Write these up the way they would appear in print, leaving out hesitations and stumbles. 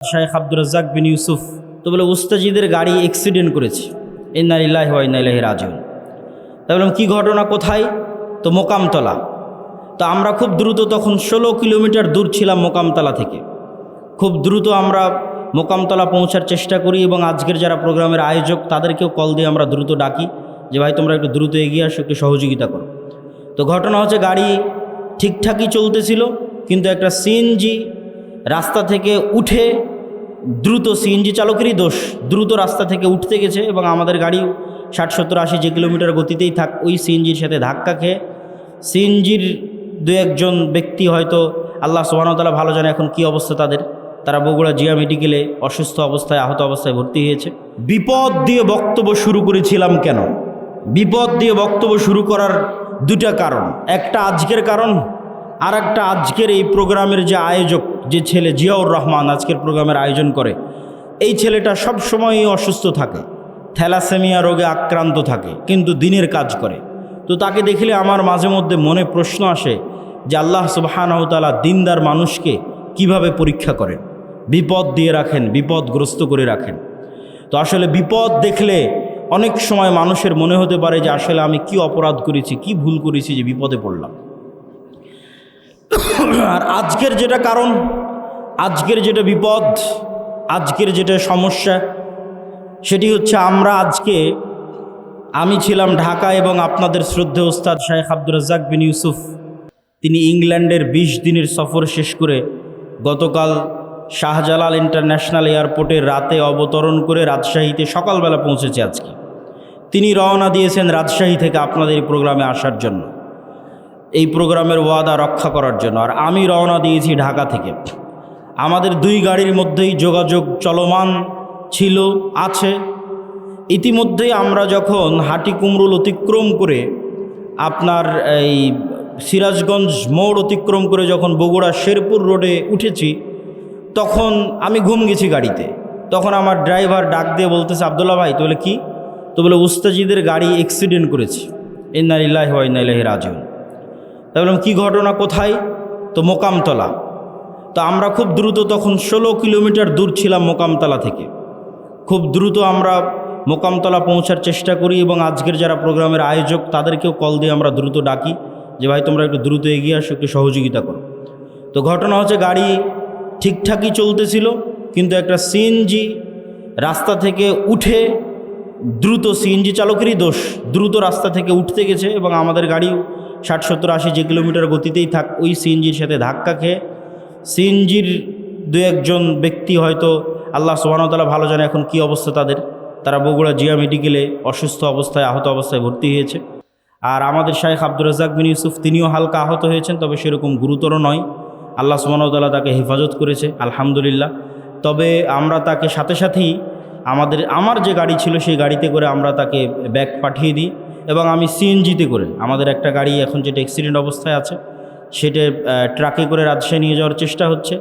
শাইখ আব্দুর রাজ্জাক বিন ইউসুফ তো বলে উস্তাজিদের গাড়ি অ্যাক্সিডেন্ট করেছে, ইন্না লিল্লাহি ওয়া ইন্না ইলাইহি রাজিউন। তা বললাম কী ঘটনা, কোথায়? তো মোকামতলা। তো আমরা খুব দ্রুত, তখন 16 কিলোমিটার দূর ছিলাম মোকামতলা থেকে। খুব দ্রুত আমরা মোকামতলা পৌঁছার চেষ্টা করি এবং আজকের যারা প্রোগ্রামের আয়োজক তাদেরকেও কল দিয়ে আমরা দ্রুত ডাকি যে ভাই তোমরা একটু দ্রুত এগিয়ে আসো, একটু সহযোগিতা করো। তো ঘটনা হচ্ছে গাড়ি ঠিকঠাকই চলতেছিল, কিন্তু একটা সিএনজি রাস্তা থেকে উঠে দ্রুত, সিএনজি চালকেরই দোষ, দ্রুত রাস্তা থেকে উঠতে গেছে এবং আমাদের গাড়ি 60-70-80 যে কিলোমিটার গতিতেই থাক ওই সিএনজির সাথে ধাক্কা খেয়ে সিএনজির দু একজন ব্যক্তি, হয়তো আল্লাহ সুবহানাহু ওয়া তাআলা ভালো জানে এখন কী অবস্থা তাদের, তারা বগুড়া জিয়া মেডিকেলে অসুস্থ অবস্থায়, আহত অবস্থায় ভর্তি হয়েছে। বিপদ দিয়ে বক্তব্য শুরু করেছিলাম কেন? বিপদ দিয়ে বক্তব্য শুরু করার দুটা কারণ, একটা আজকের কারণ, আর একটা আজকের এই প্রোগ্রামের যে আয়োজক, যে ছেলে জিয়াউর রহমান আজকের প্রোগ্রামের আয়োজন করে, এই ছেলেটা সব সময়ই অসুস্থ থাকে, থ্যালাসেমিয়া রোগে আক্রান্ত থাকে, কিন্তু দিনের কাজ করে। তো তাকে দেখলে আমার মাঝে মধ্যে মনে প্রশ্ন আসে যে আল্লাহ সুবহানাহু ওয়া তাআলা দিনদার মানুষকে কিভাবে পরীক্ষা করেন, বিপদ দিয়ে রাখেন, বিপদগ্রস্ত করে রাখেন। তো আসলে বিপদ দেখলে অনেক সময় মানুষের মনে হতে পারে যে আসলে আমি কি অপরাধ করেছি, কি ভুল করেছি যে বিপদে পড়লাম। আর আজকের যেটা কারণ, আজকের যেটা বিপদ, আজকের যেটা সমস্যা, সেটি হচ্ছে আমি ছিলাম ঢাকা এবং আপনাদের শ্রদ্ধেয় ওস্তাদ শাইখ আব্দুর রাজ্জাক বিন ইউসুফ তিনি ইংল্যান্ডের 20 দিনের সফর শেষ করে গতকাল শাহজালাল ইন্টারন্যাশনাল এয়ারপোর্টে রাতে অবতরণ করে রাজশাহীতে সকালবেলা পৌঁছেছে। আজকে তিনি রওনা দিয়েছেন রাজশাহী থেকে আপনাদের এই প্রোগ্রামে আসার জন্য, এই প্রোগ্রামের ওয়াদা রক্ষা করার জন্য। আর আমি রওনা দিয়েছি ঢাকা থেকে। আমাদের দুই গাড়ির মধ্যেই যোগাযোগ চলমান ছিল, আছে। ইতিমধ্যেই আমরা যখন হাটিকুমরুল অতিক্রম করে আপনার এই সিরাজগঞ্জ মোড় অতিক্রম করে যখন বগুড়া শেরপুর রোডে উঠেছি, তখন আমি ঘুম গেছি গাড়িতে। তখন আমার ড্রাইভার ডাক দিয়ে বলতেছে, আবদুল্লাহ ভাই। তো বলে কি? তো বলে উস্তাজিদের গাড়ি অ্যাক্সিডেন্ট করেছে, ইন্না লিল্লাহি ওয়া ইন্না ইলাইহি রাজিউন। তা বললাম কী ঘটনা, কোথায়? তো মোকামতলা। তো আমরা খুব দ্রুত, তখন 16 কিলোমিটার দূর ছিলাম মোকামতলা থেকে। খুব দ্রুত আমরা মোকামতলা পৌঁছার চেষ্টা করি এবং আজকের যারা প্রোগ্রামের আয়োজক তাদেরকেও কল দিয়ে আমরা দ্রুত ডাকি যে ভাই তোমরা একটু দ্রুত এগিয়ে আসো, একটু সহযোগিতা করো। তো ঘটনা হচ্ছে গাড়ি ঠিকঠাকই চলতেছিল, কিন্তু একটা সিএনজি রাস্তা থেকে উঠে দ্রুত, সিএনজি চালকেরই দোষ, দ্রুত রাস্তা থেকে উঠতে গেছে এবং আমাদের গাড়ি 60-70-80 যে কিলোমিটার গতিতেই থাক ওই সিএনজির সাথে ধাক্কা খেয়ে সিএনজির দু একজন ব্যক্তি, হয়তো আল্লাহ সুবহানাহু ওয়া তাআলা ভালো জানে এখন কী অবস্থা তাদের, তারা বগুড়া জিয়া মেডিকেলে অসুস্থ অবস্থায়, আহত অবস্থায় ভর্তি হয়েছে। আর আমাদের শাইখ আব্দুর রাজ্জাক বিন ইউসুফ তিনিও হালকা আহত হয়েছেন, তবে সেরকম গুরুতর নয়। আল্লাহ সুবহানাহু ওয়া তাআলা তাকে হেফাজত করেছে, আলহামদুলিল্লাহ। তবে আমরা তাকে সাথে সাথেই আমার যে গাড়ি ছিল সেই গাড়িতে করে আমরা তাকে ব্যাগ পাঠিয়ে দিই এবং আমি সিএনজিতে করে, আমাদের একটা গাড়ি এখন যেটা অ্যাক্সিডেন্ট অবস্থায় আছে সেটা ট্রাকে করে রাজশাহী নিয়ে যাওয়ার চেষ্টা হচ্ছে।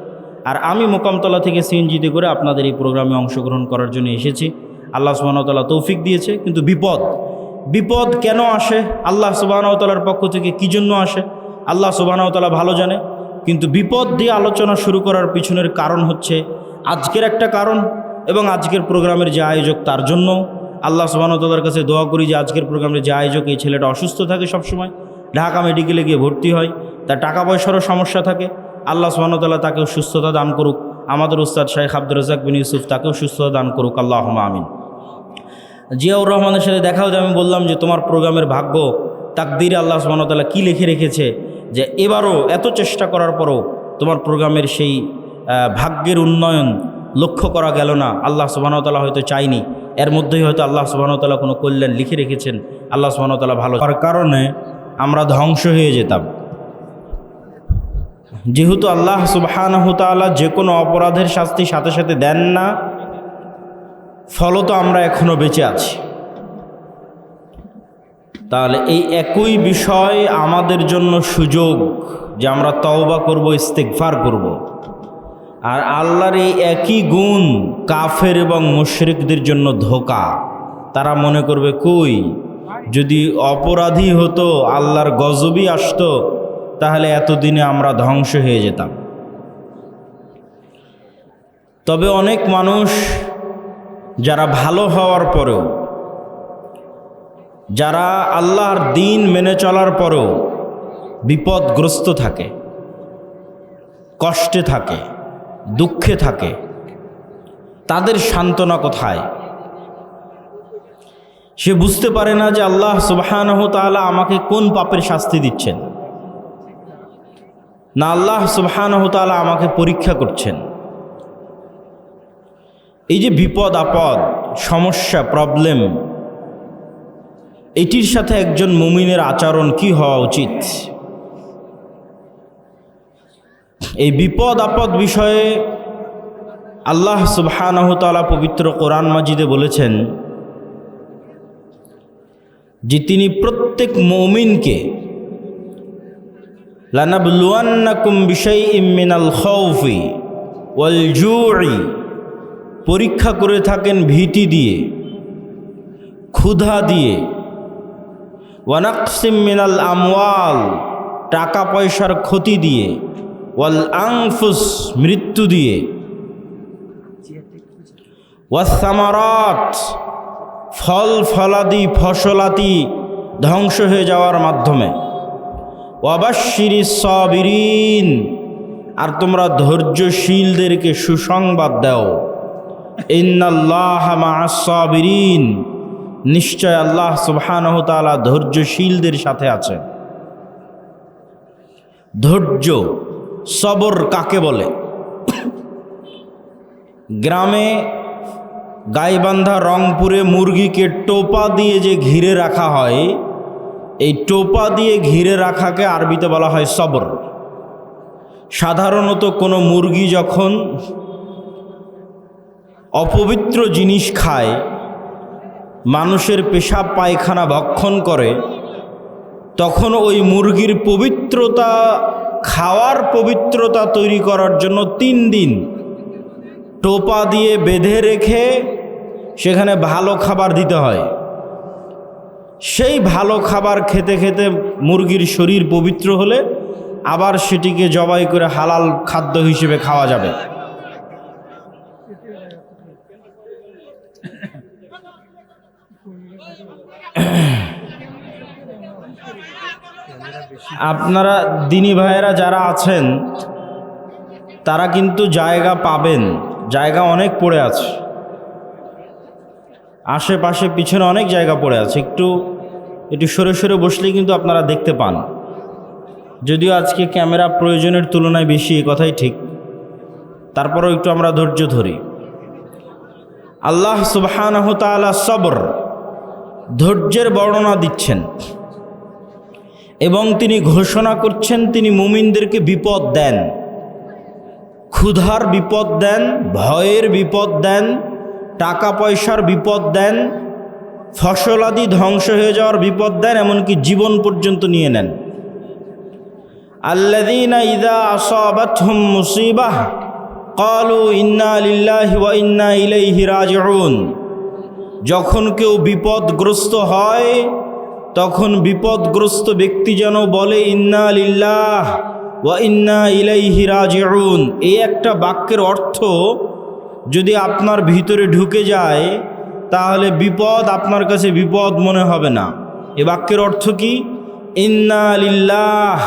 আর আমি মোকামতলা থেকে সিএনজিতে করে আপনাদের এই প্রোগ্রামে অংশগ্রহণ করার জন্য এসেছি। আল্লাহ সুবহানাহু ওয়া তাআলা তৌফিক দিয়েছে, কিন্তু বিপদ কেন আসে, আল্লাহ সুবহানাহু ওয়া তাআলার পক্ষ থেকে কী জন্য আসে আল্লাহ সুবহানাহু ওয়া তাআলা ভালো জানে। কিন্তু বিপদ দিয়ে আলোচনা শুরু করার পিছনের কারণ হচ্ছে আজকের একটা কারণ, এবং আজকের প্রোগ্রামের যে আয়োজক তার জন্য আল্লাহ সুবহানাহু ওয়া তাআলার কাছে দোয়া করি যে আজকের প্রোগ্রামের যে আয়োজক, এই ছেলেটা অসুস্থ থাকে সবসময়, ঢাকা মেডিকেলে গিয়ে ভর্তি হয়, তার টাকা পয়সারও সমস্যা থাকে। আল্লাহ সুবহানাহু ওয়া তাআলা তাকেও সুস্থতা দান করুক। আমাদের উস্তাদ শাইখ আব্দুর রাজ্জাক বিন ইউসুফ তাকেও সুস্থতা দান করুক, আল্লাহুম্মা আমিন। জিয়াউর রহমানের সাথে দেখা হতে আমি বললাম যে তোমার প্রোগ্রামের ভাগ্য, তাকদীরে আল্লাহ সুবহানাহু ওয়া তাআলা কী লিখে রেখেছে যে এবারও এত চেষ্টা করার পরও তোমার প্রোগ্রামের সেই ভাগ্যের উন্নয়ন লক্ষ্য করা গেল না। আল্লাহ সুবহানাহু ওয়া তাআলা হয়তো চাইনি, এর মধ্যেই হয়তো আল্লাহ সুবহানাহু ওয়া তাআলা কোনো কল্যাণ লিখে রেখেছেন। আল্লাহ সুবহানাহু ওয়া তাআলা ভালো করার কারণে আমরা ধ্বংস হয়ে যেতাম। যেহেতু আল্লাহ সুবহানাহু ওয়া তাআলা যে কোনো অপরাধের শাস্তি সাথে সাথে দেন না, ফলত আমরা এখনও বেঁচে আছি। তাহলে এই একই বিষয় আমাদের জন্য সুযোগ যে আমরা তওবা করব, ইস্তিগফার করব। আর আল্লাহর এই একই গুণ কাফের এবং মুশরিকদের জন্য ধোঁকা। তারা মনে করবে কই, যদি অপরাধী হতো, আল্লাহর গজবই আসতো, তাহলে এতদিনে আমরা ধ্বংস হয়ে যেতাম। তবে অনেক মানুষ যারা ভালো হওয়ার পরেও, যারা আল্লাহর দ্বীন মেনে চলার পরেও বিপদগ্রস্ত থাকে, কষ্টে থাকে, দুঃখে থাকে, তাদের সান্ত্বনা কোথায়? সে বুঝতে পারে না যে আল্লাহ সুবহানাহু ওয়া তাআলা আমাকে কোন পাপের শাস্তি দিচ্ছেন, না আল্লাহ সুবহানাহু ওয়া তাআলা আমাকে পরীক্ষা করছেন। এই যে বিপদ আপদ, সমস্যা, প্রবলেম, এটির সাথে একজন মুমিনের আচরণ কি হওয়া উচিত? এই বিপদ আপদ বিষয়ে আল্লাহ সুবহানাহু ওয়া তাআলা পবিত্র কোরআন মাজিদে বলেছেন যে তিনি প্রত্যেক মুমিনকে লানাবলুয়ান্নাকুম বিশাইইম মিনাল খাউফি ওয়াল জুই পরীক্ষা করে থাকেন ভীতি দিয়ে, ক্ষুধা দিয়ে, ওয়া নাকসিম মিনাল আমওয়াল টাকা পয়সার ক্ষতি দিয়ে, ওয়াল আনফুস মৃত্যু দিয়ে, ওয়াস সামারাত ফল ফলাদি ফসলাতি ধ্বংস হয়ে যাওয়ার মাধ্যমে, ওয়াবাশশিরিস সাবিরিন আর তোমরা ধৈর্যশীলদেরকে সুসংবাদ দাও, ইন্নাল্লাহা মাআস সাবিরিন নিশ্চয় আল্লাহ সুবহানাহু ওয়া তাআলা ধৈর্যশীলদের সাথে আছেন। ধৈর্য, সবর কাকে বলে? গ্রামে গাইবান্ধা রংপুরে মুরগিকে টোপা দিয়ে যে ঘিরে রাখা হয়, এই টোপা দিয়ে ঘিরে রাখাকে আরবিতে বলা হয় সবর। সাধারণত কোনো মুরগি যখন অপবিত্র জিনিস খায়, মানুষের পেশাব পায়খানা ভক্ষণ করে, তখন ওই মুরগির পবিত্রতা, খাওয়ার পবিত্রতা তৈরি করার জন্য 3 দিন টোপা দিয়ে বেঁধে রেখে সেখানে ভালো খাবার দিতে হয়। সেই ভালো খাবার খেতে খেতে মুরগির শরীর পবিত্র হলে আবার সেটিকে জবাই করে হালাল খাদ্য হিসেবে খাওয়া যাবে। আপনারা দিনী ভাইয়েরা যারা আছেন তারা কিন্তু জায়গা পাবেন, জায়গা অনেক পড়ে আছে, আশেপাশে পিছনে অনেক জায়গা পড়ে আছে, একটু সরে সরে বসলেই কিন্তু আপনারা দেখতে পান। যদিও আজকে ক্যামেরা প্রয়োজনের তুলনায় বেশি, এ কথাই ঠিক, তারপরেও একটু আমরা ধৈর্য ধরি। আল্লাহ সুবহানাহু ওয়া তাআলা সবর, ধৈর্যের বর্ণনা দিচ্ছেন এবং তিনি ঘোষণা করছেন তিনি মুমিনদেরকে বিপদ দেন, ক্ষুধার বিপদ দেন, ভয়ের বিপদ দেন, টাকা পয়সার বিপদ দেন, ফসলাদি ধ্বংস হয়ে যাওয়ার বিপদ দেন, এমনকি জীবন পর্যন্ত নিয়ে নেন। আল্লাযীনা ইযা আসাবাতহুম মুসিবাহ ক্বালু ইন্না লিল্লাহি ওয়া ইন্না ইলাইহি রাজিউন। যখন কেউ বিপদগ্রস্ত হয় তখন বিপদগ্রস্ত ব্যক্তি যেন বলে ইন্না লিল্লাহ ওয়া ইন্না ইলাইহি রাজিউন। এই একটা বাক্যের অর্থ যদি আপনার ভিতরে ঢুকে যায় তাহলে বিপদ আপনার কাছে বিপদ মনে হবে না। এ বাক্যের অর্থ কি? ইন্না লিল্লাহ,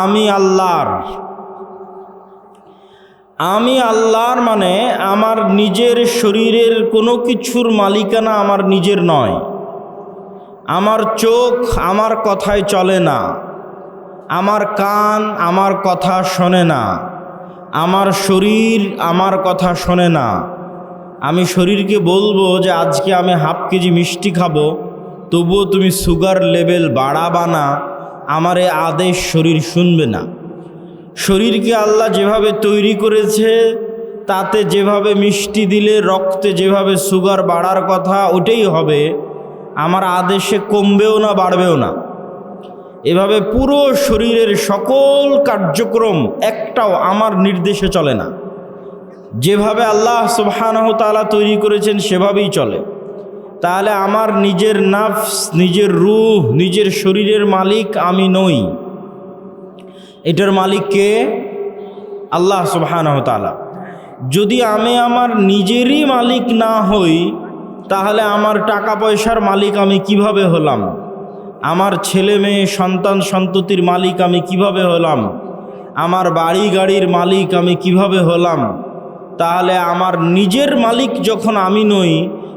আমি আল্লাহর। আমি আল্লাহর মানে আমার নিজের শরীরের কোনো কিছুর মালিকানা আমার নিজের নয়। আমার চোখ আমার কথায় চলে না, আমার কান আমার কথা শোনে না, আমার শরীর আমার কথা শোনে না। আমি শরীরকে বলবো যে আজকে আমি হাফ কেজি মিষ্টি খাবো, তবুও তুমি সুগার লেভেল বাড়াবা না, আমার এ আদেশ শরীর শুনবে না। শরীরকে আল্লাহ যেভাবে তৈরি করেছে তাতে যেভাবে মিষ্টি দিলে রক্তে যেভাবে সুগার বাড়ার কথা ওটাই হবে, আমার আদেশে কমবেও না বাড়বেও না। এভাবে পুরো শরীরের সকল কার্যক্রম একটাও আমার নির্দেশে চলে না, যেভাবে আল্লাহ সুবহানাহু ওয়া তাআলা তৈরি করেছেন সেভাবেই চলে। তাহলে আমার নিজের নাফস, নিজের রূহ, নিজের শরীরের মালিক আমি নই, এটার মালিক কে? আল্লাহ সুবহানাহু ওয়া তাআলা। যদি আমি আমার নিজেরই মালিক না হই, তাহলে আমার টাকা পয়সার মালিক আমি কিভাবে হলাম? আমার ছেলে মেয়ে সন্তান সন্ততির মালিক আমি কিভাবে হলাম? আমার বাড়ি গাড়ির মালিক আমি কিভাবে হলাম? তাহলে আমার নিজের মালিক যখন আমি নই,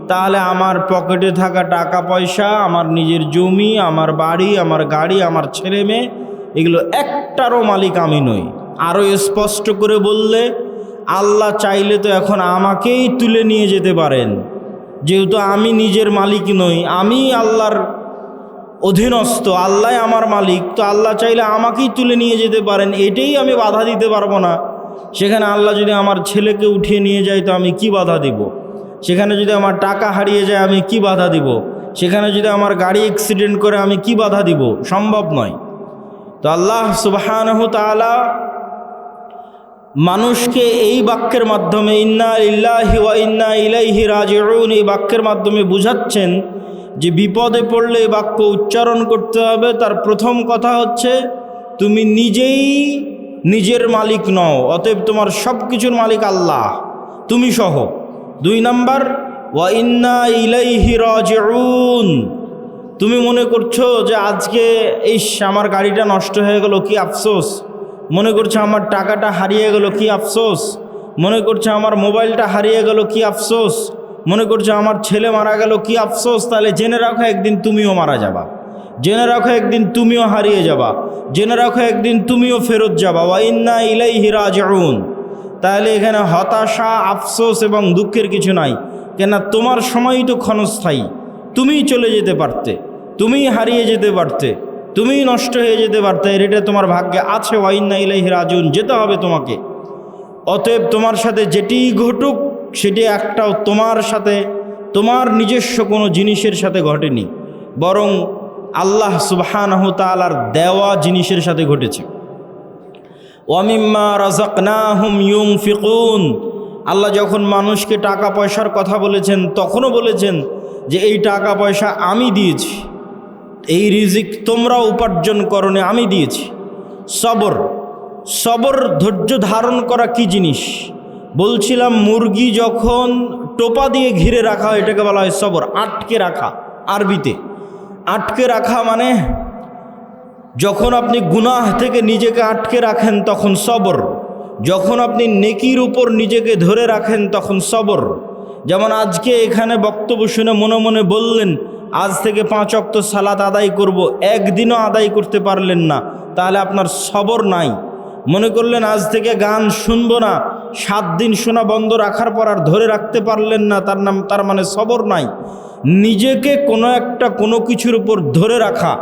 তাহলে আমার পকেটে থাকা টাকা পয়সা, আমার নিজের জমি, আমার বাড়ি, আমার গাড়ি, আমার ছেলে মেয়ে, এগুলো একটারও মালিক আমি নই। আরও স্পষ্ট করে বললে, আল্লাহ চাইলে তো এখন আমাকেই তুলে নিয়ে যেতে পারেন। যেহেতু আমি নিজের মালিক নই, আমি আল্লাহর অধীনস্থ, আল্লাহ আমার মালিক, তো আল্লাহ চাইলে আমাকেই তুলে নিয়ে যেতে পারেন, এটাই আমি বাধা দিতে পারবো না। সেখানে আল্লাহ যদি আমার ছেলেকে উঠিয়ে নিয়ে যায় তো আমি কি বাধা দিব? সেখানে যদি আমার টাকা হারিয়ে যায় আমি কি বাধা দিব? সেখানে যদি আমার গাড়ি অ্যাক্সিডেন্ট করে আমি কি বাধা দিব? সম্ভব নয়। তো আল্লাহ সুবহানাহু তাআলা মানুষকে এই বাক্যের মাধ্যমে, ইন্না লিল্লাহি ওয়া ইন্না ইলাইহি রাজিউন, এই বাক্যের মাধ্যমে বুঝাচ্ছেন যে বিপদে পড়লে এই বাক্য উচ্চারণ করতে হবে। তার প্রথম কথা হচ্ছে তুমি নিজেই নিজের মালিক নও, অতএব তোমার সব কিছুর মালিক আল্লাহ, তুমি সহ। 2 নাম্বার, ওয়া ইন্না ইলাইহি রাজিউন, তুমি মনে করছো যে আজকে আমার গাড়িটা নষ্ট হয়ে গেল, কি আফসোস। মনে করছো আমার টাকাটা হারিয়ে গেল, কি আফসোস। মনে করছো আমার মোবাইলটা হারিয়ে গেল, কি আফসোস। মনে করছো আমার ছেলে মারা গেল, কি আফসোস। তাহলে জেনে রাখো একদিন তুমিও মারা যাবা, জেনে রাখো একদিন তুমিও হারিয়ে যাবা, জেনে রাখো একদিন তুমিও ফেরত যাবা। ওয়া ইন্না ইলাইহি রাজিউন। তাহলে এখানে হতাশা, আফসোস এবং দুঃখের কিছু নাই। কেন? তোমার সময়ই তো ক্ষণস্থায়ী, তুমিই চলে যেতে পারতে, তুমিই হারিয়ে যেতে পারতে, তুমিই নষ্ট হয়ে যেতে পারতে, এটা তোমার ভাগ্যে আছে। ওয়া ইন্না ইলাইহি রাজিউন, যেতে হবে তোমাকে। অতএব তোমার সাথে যেটি ঘটুক সেটি একটাও তোমার সাথে, তোমার নিজস্ব কোনো জিনিসের সাথে ঘটেনি, বরং আল্লাহ সুবহানাহু তাআলার দেওয়া জিনিসের সাথে ঘটেছে। ওয়া মিম্মা রাযাকনাহুম ইউনফিকুন, আল্লাহ যখন মানুষকে টাকা পয়সার কথা বলেছেন তখনও বলেছেন যে এই টাকা পয়সা আমি দিয়েছি, এই রিজিক তোমরা উপার্জন করনি, আমি দিয়েছি। সবর, সবর, ধৈর্য ধারণ করা কি জিনিস বলছিলাম। মুরগি যখন টোপা দিয়ে ঘিরে রাখা হয় এটাকে বলা হয় সবর, আটকে রাখা। আরবিতে আটকে রাখা মানে যখন আপনি গুনাহ থেকে নিজেকে আটকে রাখেন তখন সবর, যখন আপনি নেকির উপর নিজেকে ধরে রাখেন তখন সবর। যেমন আজকে এখানে বক্তব্য শুনে মনে মনে বললেন আজ থেকে 5 ওয়াক্ত সালাত আদায় করব, একদিনও আদায় করতে পারলেন না, তাহলে আপনার সবর নাই। মনে করলেন আজ থেকে গান শুনবো না, 7 দিন শোনা বন্ধ রাখার পর আর ধরে রাখতে পারলেন না, তার মানে সবর নাই। নিজেকে কোনো কিছুর উপর ধরে রাখা,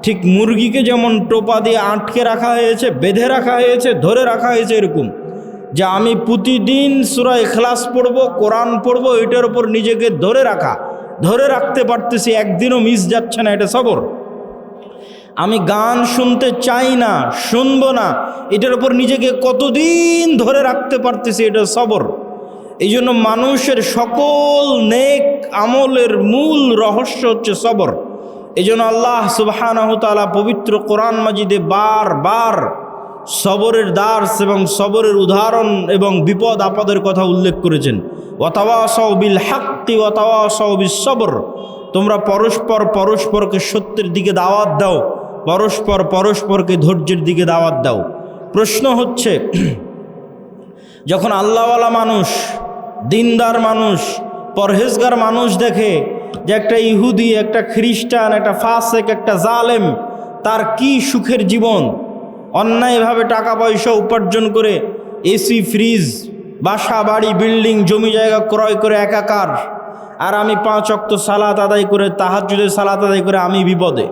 ঠিক মুরগিকে যেমন টোপা দিয়ে আটকে রাখা হয়েছে, বেঁধে রাখা হয়েছে, ধরে রাখা হয়েছে, এরকম যে আমি প্রতিদিন সূরা ইখলাস পড়ব, কোরআন পড়ব, এটার উপর নিজেকে ধরে রাখা, ধরে রাখতে পারতেছি, একদিনও মিস যাচ্ছে না, এটা সবর। আমি গান শুনতে চাই না, শুনবো না, এটার উপর নিজেকে কতদিন ধরে রাখতে পারতেছি, এটা সবর। এই জন্য মানুষের সকল নেক আমলের মূল রহস্য হচ্ছে সবর। এই জন্য আল্লাহ সুবহানাহু তাআলা পবিত্র কোরআন মাজিদে বারবার সবরের দার্স এবং সবরের উদাহরণ এবং বিপদ আপদের কথা উল্লেখ করেছেন। ওয়াতাওয়াসাউ বিল হাক্কি ওয়াতাওয়াসাউ বিস সবর, তোমরা পরস্পরকে সত্যের দিকে দাওয়াত দাও, পরস্পরকে ধৈর্যের দিকে দাওয়াত দাও। প্রশ্ন হচ্ছে, যখন আল্লাহওয়ালা মানুষ, দিনদার মানুষ, পরহেজগার মানুষ দেখে যে একটা ইহুদি, একটা খ্রিস্টান, একটা ফাসেক, একটা জালেম, তার কি সুখের জীবন, অন্যায়ভাবে টাকা পয়সা উপার্জন করে এসি, ফ্রিজ, বাসা, বাড়ি, বিল্ডিং, জমি জায়গা ক্রয় করে একাকার, আর আমি 5 ওয়াক্ত সালাত আদায় করে, তাহাজ্জুদের সালাত আদায় করে আমি বিপদে,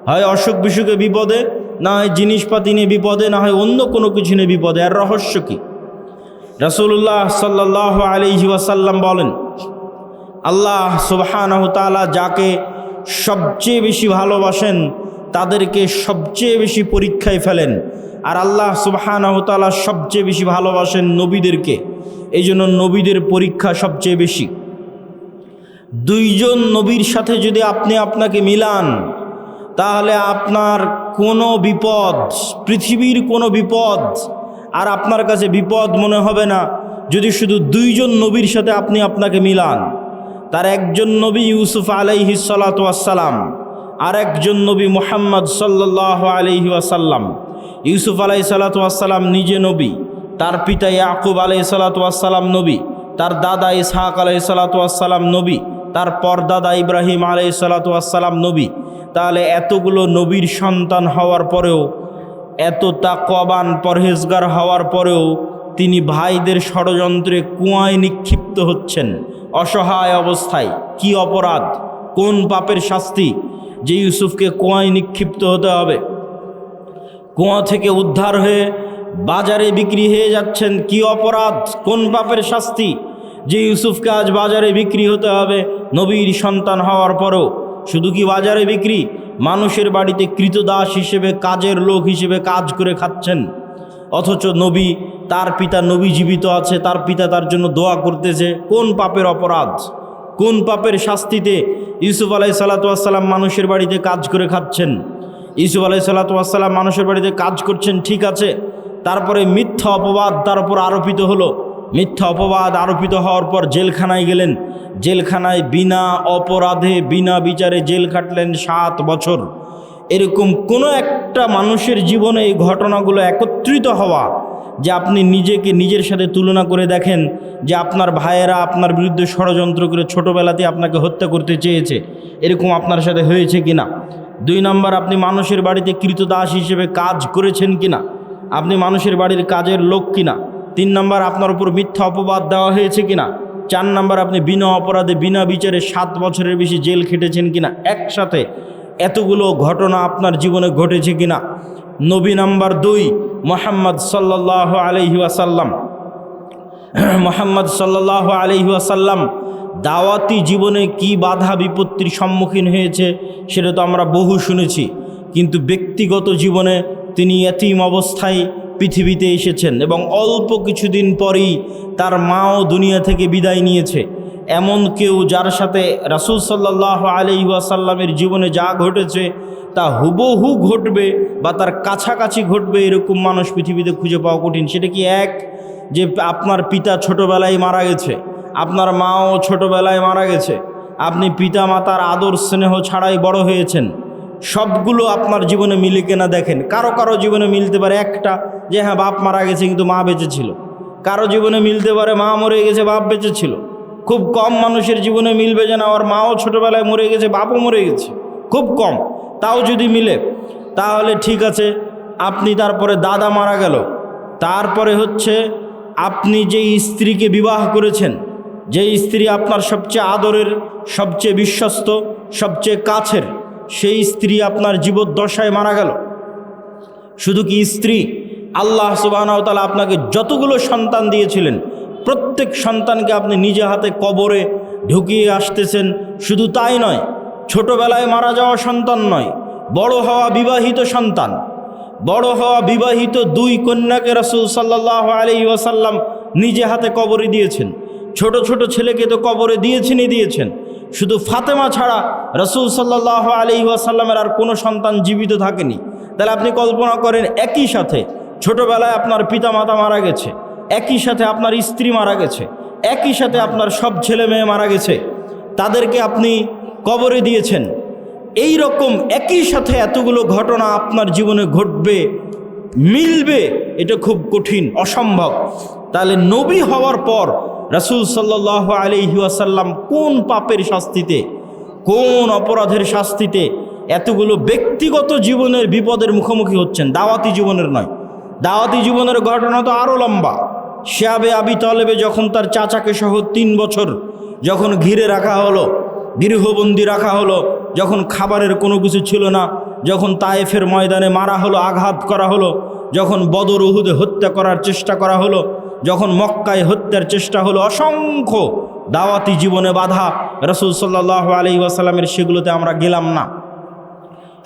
হয় অসুখ বিসুখে বিপদে, না হয় জিনিসপাতি নিয়ে বিপদে, না হয় অন্য কোনো কিছু নিয়ে বিপদে। আর রহস্য কি? রাসূলুল্লাহ সাল্লাল্লাহু আলাইহি ওয়াসাল্লাম বলেন, আল্লাহ সুবহানাহু তাআলা যাকে সবচেয়ে বেশি ভালোবাসেন তাদেরকে সবচেয়ে বেশি পরীক্ষায় ফেলেন, আর আল্লাহ সুবহানাহু তাআলা সবচেয়ে বেশি ভালোবাসেন নবীদেরকে, এই জন্য নবীদের পরীক্ষা সবচেয়ে বেশি। 2 জন নবীর সাথে যদি আপনি আপনাকে মিলান, তাহলে আপনার কোনো বিপদ, পৃথিবীর কোনো বিপদ আর আপনার কাছে বিপদ মনে হবে না। যদি শুধু দুইজন নবীর সাথে আপনি আপনাকে মিলান, তার একজন নবী ইউসুফ আলাইহিস সালাতু ওয়াসসালাম, আর একজন নবী মুহাম্মদ সাল্লাল্লাহু আলাইহি ওয়াসাল্লাম। ইউসুফ আলাইহিস সালাতু ওয়াসসালাম নিজে নবী, তার পিতা ইয়াকুব আলাইহিস সালাতু ওয়াসসালাম নবী, তার দাদা ইসহাক আলাইহিস সালাতু ওয়াসসালাম নবী, তার পরদাদা ইব্রাহিম আলাইহিস সালাতু ওয়াসসালাম নবী। তাহলে এতগুলো নবীর সন্তান হওয়ার পরেও, এত তাকওয়াবান পরহেজগার হওয়ার পরেও তিনি ভাইদের ষড়যন্ত্রে কুয়ায় নিক্ষিপ্ত হচ্ছেন অসহায় অবস্থায়। কি অপরাধ, কোন পাপের শাস্তি যে ইউসুফকে কুয়ায় নিক্ষিপ্ত হতে হবে? কুয়া থেকে উদ্ধার হয়ে বাজারে বিক্রি হয়ে যাচ্ছেন, কি অপরাধ, কোন পাপের শাস্তি যে ইউসুফকে আজ বাজারে বিক্রি হতে হবে? নবীর সন্তান হওয়ার পরও শুধু কি বাজারে বিক্রি, মানুষের বাড়িতে কৃতদাস হিসেবে, কাজের লোক হিসেবে কাজ করে খাচ্ছেন। অথচ নবী, তার পিতা নবী জীবিত আছে, তার পিতা তার জন্য দোয়া করতেছে। কোন পাপের অপরাধ, কোন পাপের শাস্তিতে ইউসুফ আলাইহিস সালাতু ওয়াসসালাম মানুষের বাড়িতে কাজ করে খাচ্ছেন? ইউসুফ আলাইহিস সালাতু ওয়াসসালাম মানুষের বাড়িতে কাজ করছেন, ঠিক আছে, তারপরে মিথ্যা অপবাদ তার উপর আরোপিত হলো। মিথ্যা অপবাদ আরোপিত হওয়ার পর জেলখানায় গেলেন। জেলখানায় বিনা অপরাধে বিনা বিচারে জেল খাটলেন 7 বছর। এরকম কোনো একটা মানুষের জীবনে এই ঘটনাগুলো একত্রিত হওয়া, যে আপনি নিজেকে নিজের সাথে তুলনা করে দেখেন যে আপনার ভাইয়েরা আপনার বিরুদ্ধে ষড়যন্ত্র করে ছোটোবেলাতে আপনাকে হত্যা করতে চেয়েছে, এরকম আপনার সাথে হয়েছে কিনা? 2 নম্বর, আপনি মানুষের বাড়িতে কৃতদাস হিসেবে কাজ করেছেন কিনা, আপনি মানুষের বাড়ির কাজের লোক কিনা? 3 নম্বর, আপনার উপর মিথ্যা অপবাদ দেওয়া হয়েছে কিনা? 4 নম্বর, আপনি বিনা অপরাধে বিনা বিচারে 7 বছরের বেশি জেল খেটেছেন কিনা? একসাথে এতগুলো ঘটনা আপনার জীবনে ঘটেছে কিনা? নবী নাম্বার 2 মুহাম্মদ সাল্লাল্লাহু আলাইহি ওয়াসাল্লাম। মুহাম্মদ সাল্লাল্লাহু আলাইহি ওয়াসাল্লাম দাওয়াতি জীবনে কি বাধা বিপত্তির সম্মুখীন হয়েছে সেটা তো আমরা বহু শুনেছি, কিন্তু ব্যক্তিগত জীবনে তিনি এতিম অবস্থায় পৃথিবীতে এসেছেন এবং অল্প কিছুদিন পরেই তার মাও দুনিয়া থেকে বিদায় নিয়েছে। এমন কেউ যার সাথে রাসূল সাল্লাল্লাহু আলাইহি ওয়াসাল্লামের জীবনে যা ঘটেছে তা হুবহু ঘটবে বা তার কাছাকাছি ঘটবে, এরকম মানুষ পৃথিবীতে খুঁজে পাওয়া কঠিন। সেটা কি এক, যে আপনার পিতা ছোটোবেলায় মারা গেছে, আপনার মাও ছোটোবেলায় মারা গেছে, আপনি পিতা মাতার আদর স্নেহ ছাড়াই বড় হয়েছেন, সবগুলো আপনার জীবনে মিলে কিনা দেখেন। কারো কারো জীবনে মিলতে পারে একটা, যে হ্যাঁ বাপ মারা গেছে কিন্তু মা বেঁচে ছিল। কারো জীবনে মিলতে পারে মা মরে গেছে বাপ বেঁচে ছিল। খুব কম মানুষের জীবনে মিলবে যে না ওর মাও ছোটোবেলায় মরে গেছে বাপও মরে গেছে, খুব কম। তাও যদি মিলে তাহলে ঠিক আছে। আপনি তারপরে দাদা মারা গেল, তারপরে হচ্ছে আপনি যেই স্ত্রীকে বিবাহ করেছেন, যেই স্ত্রী আপনার সবচেয়ে আদরের, সবচেয়ে বিশ্বস্ত, সবচেয়ে কাছের, সেই স্ত্রী আপনার জীবদ্দশায় মারা গেল। শুধু কি স্ত্রী, আল্লাহ সুবহানাহু ওয়া তাআলা আপনাকে যতগুলো সন্তান দিয়েছিলেন প্রত্যেক সন্তানকে আপনি নিজে হাতে কবরে ঢুকিয়ে আসতেছেন। শুধু তাই নয়, ছোটোবেলায় মারা যাওয়া সন্তান নয়, বড় হওয়া বিবাহিত সন্তান, বড় হওয়া বিবাহিত 2 কন্যাকে রাসূল সাল্লাল্লাহু আলাইহি ওয়াসাল্লাম নিজে হাতে কবরে দিয়েছেন। ছোট ছোট ছেলেকে তো কবরে দিয়েছেনই দিয়েছেন। শুধু ফাতেমা ছাড়া রাসূল সাল্লাল্লাহু আলাইহি ওয়াসাল্লামের আর কোনো সন্তান জীবিত থাকেনি। তাহলে আপনি কল্পনা করেন, একই সাথে ছোটোবেলায় আপনার পিতা মাতা মারা গেছে, একই সাথে আপনার স্ত্রী মারা গেছে, একই সাথে আপনার সব ছেলে মেয়ে মারা গেছে, তাদেরকে আপনি কবরে দিয়েছেন। এই রকম একই সাথে এতগুলো ঘটনা আপনার জীবনে ঘটবে, মিলবে, এটা খুব কঠিন, অসম্ভব। তাহলে নবী হওয়ার পর রাসূল সাল্লাল্লাহু আলাইহি ওয়াসাল্লাম কোন পাপের শাস্তিতে, কোন অপরাধের শাস্তিতে এতগুলো ব্যক্তিগত জীবনের বিপদের মুখোমুখি হচ্ছেন? দাওয়াতি জীবনের নয়, দাওয়াতি জীবনের ঘটনা তো আরও লম্বা। শিহাবে আবি তালেবে যখন তার চাচাকে সহ 3 বছর যখন ঘিরে রাখা হলো, গৃহবন্দী রাখা হলো, যখন খাবারের কোনো কিছু ছিল না, যখন তায়েফের ময়দানে মারা হলো, আঘাত করা হলো, যখন বদর উহুদে হত্যা করার চেষ্টা করা হলো, যখন মক্কায় হত্যার চেষ্টা হলো, অসংখ্য দাওয়াতি জীবনে বাধা রাসূল সাল্লাল্লাহু আলাইহি ওয়াসাল্লামের, সেগুলোতে আমরা গেলাম না।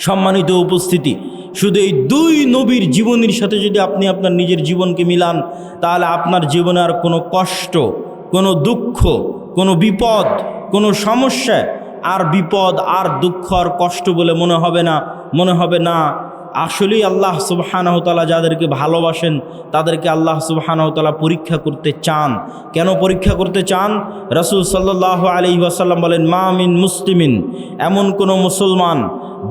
সম্মানিত উপস্থিতি, শুধু এই 2 নবীর জীবনের সাথে যদি আপনি আপনার নিজের জীবনকে মিলান, তাহলে আপনার জীবনে আর কোনো কষ্ট, কোনো দুঃখ, কোনো বিপদ, কোনো সমস্যা আর বিপদ আর দুঃখ আর কষ্ট বলে মনে হবে না। মনে হবে না আসলেই আল্লাহ সুবহানাহু তাআলা যাদেরকে ভালোবাসেন তাদেরকে আল্লাহ সুবহানাহু তাআলা পরীক্ষা করতে চান। কেন পরীক্ষা করতে চান? রাসূল সাল্লাল্লাহু আলাইহি ওয়াসাল্লাম বলেন, মা মিন মুসলিমিন, এমন কোনো মুসলমান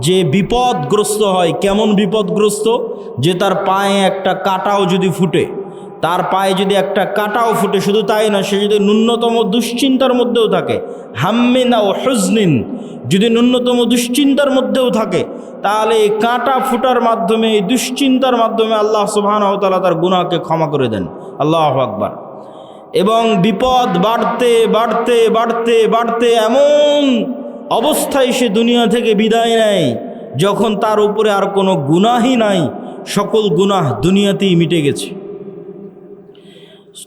যে বিপদগ্রস্ত হয়। কেমন বিপদগ্রস্ত? যে তার পায়ে একটা কাঁটাও যদি ফুটে, তার পায়ে যদি একটা কাঁটাও ফুটে, শুধু তাই না, সে যদি ন্যূনতম দুশ্চিন্তার মধ্যেও থাকে, হাম্মিন ও হুজনিন, যদি ন্যূনতম দুশ্চিন্তার মধ্যেও থাকে, তাহলে এই কাঁটা ফুটার মাধ্যমে, এই দুশ্চিন্তার মাধ্যমে আল্লাহ সুবহানাহু ওয়া তাআলা তার গুনাহকে ক্ষমা করে দেন। আল্লাহু আকবার। এবং বিপদ বাড়তে বাড়তে বাড়তে বাড়তে এমন অবস্থায় সে দুনিয়া থেকে বিদায় নেয় যখন তার উপরে আর কোনো গুনাহই নাই, সকল গুনাহ দুনিয়াতেই মিটে গেছে।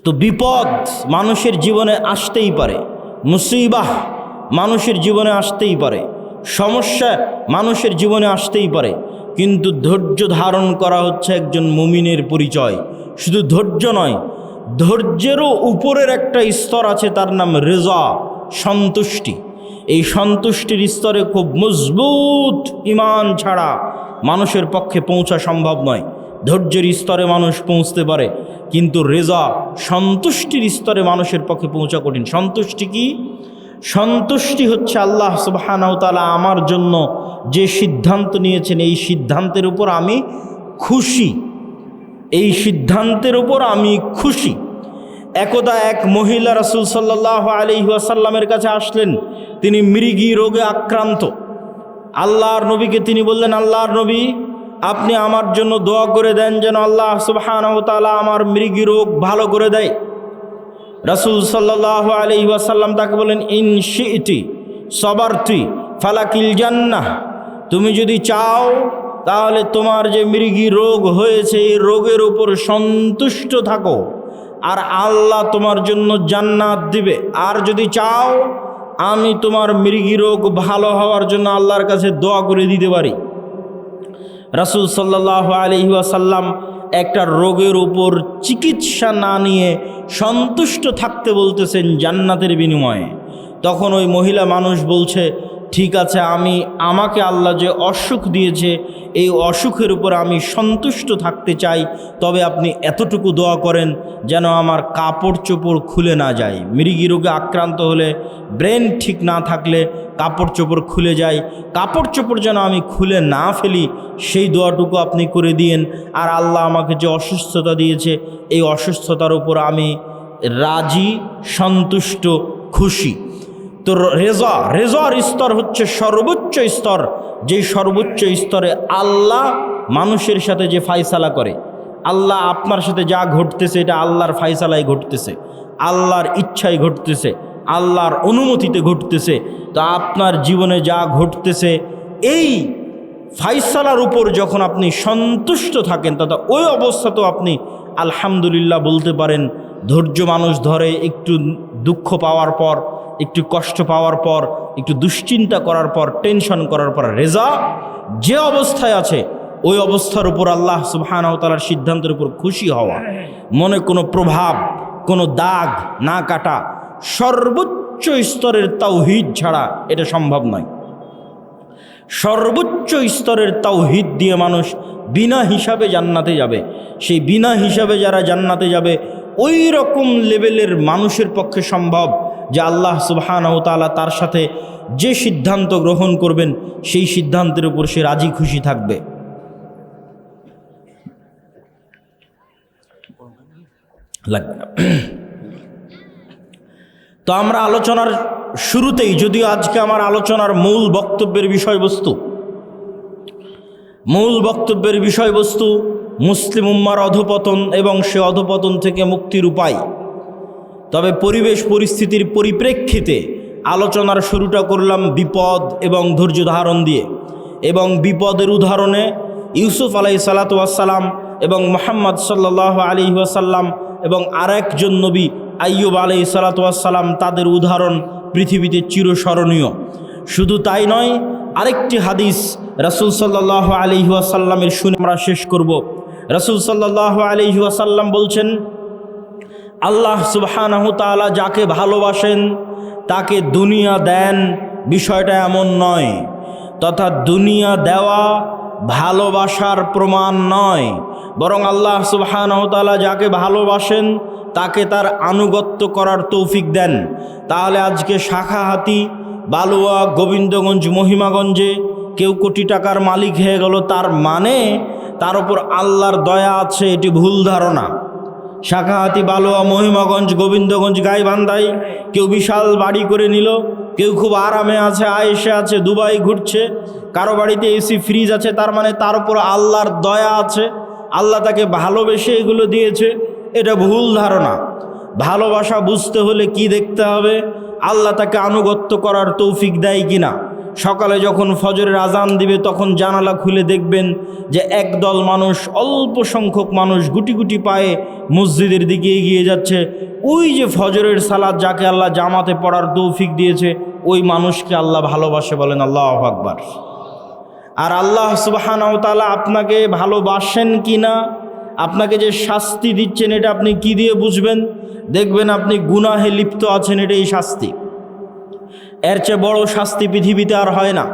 তো বিপদ মানুষের জীবনে আসতেই পারে, মুসিবাহ মানুষের জীবনে আসতেই পারে, সমস্যা মানুষের জীবনে আসতেই পারে, কিন্তু ধৈর্য ধারণ করা হচ্ছে একজন মুমিনের পরিচয়। শুধু ধৈর্য নয়, ধৈর্যেরও উপরের একটা স্তর আছে, তার নাম রেজা, সন্তুষ্টি। এই সন্তুষ্টির স্তরে খুব মজবুত ঈমান ছাড়া মানুষের পক্ষে পৌঁছা সম্ভব নয়। ধৈর্যের স্তরে মানুষ পৌঁছতে পারে, কিন্তু রেজা, সন্তুষ্টির স্তরে মানুষের পক্ষে পৌঁছা কঠিন। সন্তুষ্টি কি? সন্তুষ্টি হচ্ছে আল্লাহ সুবহানাহু ওয়া তাআলা আমার জন্য যে সিদ্ধান্ত নিয়েছেন, এই সিদ্ধান্তের উপর আমি খুশি, এই সিদ্ধান্তের উপর আমি খুশি। একদা এক মহিলা রাসূল সাল্লাল্লাহু আলাইহি ওয়াসাল্লামের কাছে আসলেন, তিনি মৃগী রোগে আক্রান্ত। আল্লাহর নবীকে তিনি বললেন, আল্লাহর নবী, আপনি আমার জন্য দোয়া করে দেন যেন আল্লাহ সুবহানাহু ওয়া তাআলা আমার মৃগী রোগ ভালো করে দেয়। রাসূল সাল্লাল্লাহু আলাইহি ওয়াসাল্লাম তাকে বলেন, ইন শি'তি সাবারতি ফালাকিল জান্নাহ, তুমি যদি চাও তাহলে তোমার যে মৃগী রোগ হয়েছে এই রোগের উপর সন্তুষ্ট থাকো, আর আল্লাহ তোমার জন্য জান্নাত দিবে। আর যদি চাও আমি তোমার মৃগী রোগ ভালো হওয়ার জন্য আল্লাহর কাছে দোয়া করে দিতে পারি। রাসূল সাল্লাল্লাহু আলাইহি ওয়াসাল্লাম একটা রোগের উপর চিকিৎসা না নিয়ে সন্তুষ্ট থাকতে বলতেছেন জান্নাতের বিনিময়ে। তখন ওই মহিলা মানুষ বলছে, ঠিক আছে, আমাকে আল্লাহ যে অসুখ দিয়েছে এই অসুখের উপর আমি সন্তুষ্ট থাকতে চাই, তবে আপনি এতটুকু দোয়া করেন যেন আমার কাপড় চোপড় খুলে না যায়। মৃগী রোগে আক্রান্ত হলে, ব্রেন ঠিক না থাকলে কাপড় চোপড় খুলে যায়, কাপড় চোপড় যেন আমি খুলে না ফেলি, সেই দোয়াটুকু আপনি করে দিয়েন। আর আল্লাহ আমাকে যে অসুস্থতা দিয়েছে এই অসুস্থতার উপর আমি রাজি, সন্তুষ্ট, খুশি। তো রেজার স্তর হচ্ছে সর্বোচ্চ স্তর, যেই সর্বোচ্চ স্তরে আল্লাহ মানুষের সাথে যে ফায়সালা করে, আল্লাহ আপনার সাথে যা ঘটতেছে এটা আল্লাহর ফায়সালায় ঘটতেছে, আল্লাহর ইচ্ছায় ঘটতেছে, আল্লাহর অনুমতিতে ঘটতেছে। তো আপনার জীবনে যা ঘটতেছে এই ফায়সালার উপর যখন আপনি সন্তুষ্ট থাকেন, তথা ওই অবস্থাতেও আপনি আলহামদুলিল্লাহ বলতে পারেন। ধৈর্য মানুষ ধরে একটু দুঃখ পাওয়ার পর, একটু কষ্ট পাওয়ার পর, একটু দুশ্চিন্তা করার পর, টেনশন করার পর, রেজা যে অবস্থায় আছে ওই অবস্থার উপর আল্লাহ সুবহানাহু ওয়া তাআলার সিদ্ধান্তের উপর খুশি হওয়া, মনে কোনো প্রভাব, কোনো দাগ না কাটা, সর্বোচ্চ স্তরের তাওহীদ ছাড়া এটা সম্ভব নয়। সর্বোচ্চ স্তরের তাওহীদ দিয়ে মানুষ বিনা হিসাবে জান্নাতে যাবে। সেই বিনা হিসাবে যারা জান্নাতে যাবে ওই রকম লেভেলের মানুষের পক্ষে সম্ভব যে আল্লাহ সুবহানাহু ওয়া তাআলা তার সাথে যে সিদ্ধান্ত গ্রহণ করবেন সেই সিদ্ধান্তের উপর সে রাজি খুশি থাকবে। লাগবে না। তো আমরা আলোচনার শুরুতেই, যদিও আজকে আমার আলোচনার মূল বক্তব্যের বিষয়বস্তু মুসলিম উম্মার অধঃপতন এবং সে অধঃপতন থেকে মুক্তির উপায়, তবে পরিবেশ পরিস্থিতির পরিপ্রেক্ষিতে আলোচনার শুরুটা করলাম বিপদ এবং ধৈর্য ধারণ দিয়ে। এবং বিপদের উদাহরণে ইউসুফ আলাইহিস সালাতু ওয়াস সালাম এবং মুহাম্মদ সাল্লাল্লাহু আলাইহি ওয়াসাল্লাম এবং আরেকজন নবী আইয়ুব আলাইহিস সালাতু ওয়াস সালাম, তাদের উদাহরণ পৃথিবীতে চিরস্মরণীয়। শুধু তাই নয়, আরেকটি হাদিস রাসূল সাল্লাল্লাহু আলাইহি ওয়াসাল্লামের শুনে আমরা শেষ করব। রাসূল সাল্লাল্লাহু আলাইহি ওয়াসাল্লাম বলছেন, আল্লাহ সুবহানাহু ওয়া তাআলা যাকে ভালোবাসেন তাকে দুনিয়া দেন, বিষয়টা এমন নয়। তথা দুনিয়া দেওয়া ভালোবাসার প্রমাণ নয়, বরং আল্লাহ সুবহানাহু ওয়া তাআলা যাকে ভালোবাসেন তাকে তার আনুগত্য করার তৌফিক দেন। তাহলে আজকে শাখাহাতি, বালুয়া, গোবিন্দগঞ্জ, মহিমাগঞ্জে কেউ কোটি টাকার মালিক হয়ে গেল, তার মানে তার উপর আল্লাহর দয়া আছে, এটি ভুল ধারণা। শাখাহাতি, বালুয়া, মহিমাগঞ্জ, গোবিন্দগঞ্জ, গাইবান্ধায় কেউ বিশাল বাড়ি করে নিল, কেউ খুব আরামে আছে, আয়েশে আছে, দুবাই ঘুরছে, কারো বাড়িতে এসি ফ্রিজ আছে, তার মানে তার উপর আল্লাহর দয়া আছে, আল্লাহ তাকে ভালোবেসে এগুলো দিয়েছে। এটা ভুল ধারণা। ভালোবাসা বুঝতে হলে কি দেখতে হবে? আল্লাহ তাকে আনুগত্য করার তৌফিক দেয় কিনা। সকালে যখন ফজরের আজান দিবে তখন জানালা খুলে দেখবেন যে একদল মানুষ, অল্প সংখ্যক মানুষ গুটি গুটি পায়ে মসজিদের দিকে এগিয়ে যাচ্ছে। ওই যে ফজরের সালাত যাকে আল্লাহ জামাতে পড়ার তৌফিক দিয়েছে, ওই মানুষকে আল্লাহ ভালোবাসে, বলেন আল্লাহু আকবার। আর আল্লাহ সুবহানাহু ওয়া তাআলা আপনাকে ভালোবাসেন কিনা, আপনাকে যে শাস্তি দিচ্ছেন, এটা আপনি কি দিয়ে বুঝবেন? দেখবেন আপনি গুনাহে লিপ্ত আছেন, এটাই শাস্তি। এর চেয়ে বড় শাস্তি পৃথিবীতে আর হয় না।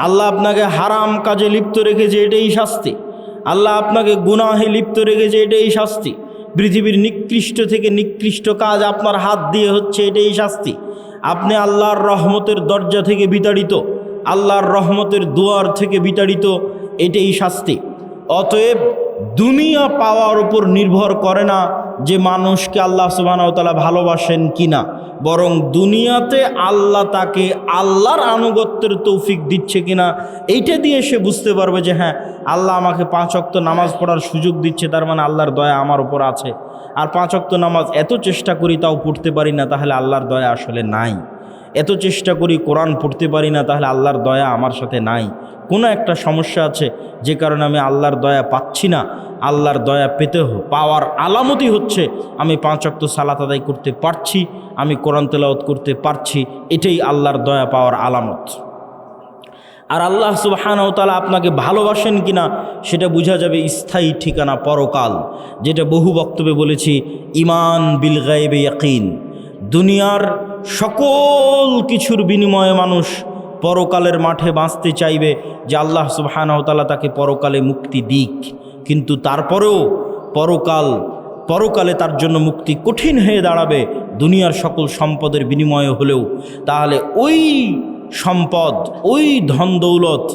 আল্লাহ আপনাকে হারাম কাজে লিপ্ত রেখেছে, এটাই শাস্তি। আল্লাহ আপনাকে গুনাহে লিপ্ত রেখেছে, এটাই শাস্তি। পৃথিবীর নিকৃষ্ট থেকে নিকৃষ্ট কাজ আপনার হাত দিয়ে হচ্ছে, এটাই শাস্তি। আপনি আল্লাহর রহমতের দরজা থেকে বিতাড়িত, আল্লাহর রহমতের দুয়ার থেকে বিতাড়িত, এটাই শাস্তি। অতএব দুনিয়া পাওয়ার উপর নির্ভর করে না যে মানুষকে আল্লাহ সুবহানাহু ওয়া তাআলা ভালোবাসেন কিনা, বরং দুনিয়াতে আল্লাহ তাকে আল্লাহর আনুগত্যের তৌফিক দিচ্ছে কিনা, এইটা দিয়ে সে বুঝতে পারবে যে হ্যাঁ, আল্লাহ আমাকে 5 ওয়াক্ত নামাজ পড়ার সুযোগ দিচ্ছে, তার মানে আল্লাহর দয়া আমার উপর আছে। আর 5 ওয়াক্ত নামাজ এত চেষ্টা করি তাও পড়তে পারি না, তাহলে আল্লাহর দয়া আসলে নাই। এত চেষ্টা করি কোরআন পড়তে পারি না, তাহলে আল্লাহর দয়া আমার সাথে নাই। কোনো একটা সমস্যা আছে যে কারণে আমি আল্লাহর দয়া পাচ্ছি না। আল্লাহর দয়া পেতে পাওয়ার আলামতই হচ্ছে আমি 5 ওয়াক্ত সালাত আদায় করতে পারছি, আমি কোরআন তেলাওয়াত করতে পারছি, এটাই আল্লাহর দয়া পাওয়ার আলামত। আর আল্লাহ সুবহানাহু ওয়া তাআলা আপনাকে ভালোবাসেন কিনা সেটা বোঝা যাবে স্থায়ী ঠিকানা পরকাল, যেটা বহু বক্তব্যে বলেছি, ঈমান বিল গায়বে ইয়াকিন। দুনিয়ার সকল কিছুর বিনিময়ে মানুষ পরকালের মাঠে বাঁচতে চাইবে যে আল্লাহ সুবহানাহু ওয়া তাআলা তাকে পরকালে মুক্তি দিক, কিন্তু তারপরেও পরকালে তার জন্য মুক্তি কঠিন হয়ে দাঁড়াবে দুনিয়ার সকল সম্পদের বিনিময়ে হলেও। তাহলে ওই সম্পদ, ওই ধন দৌলত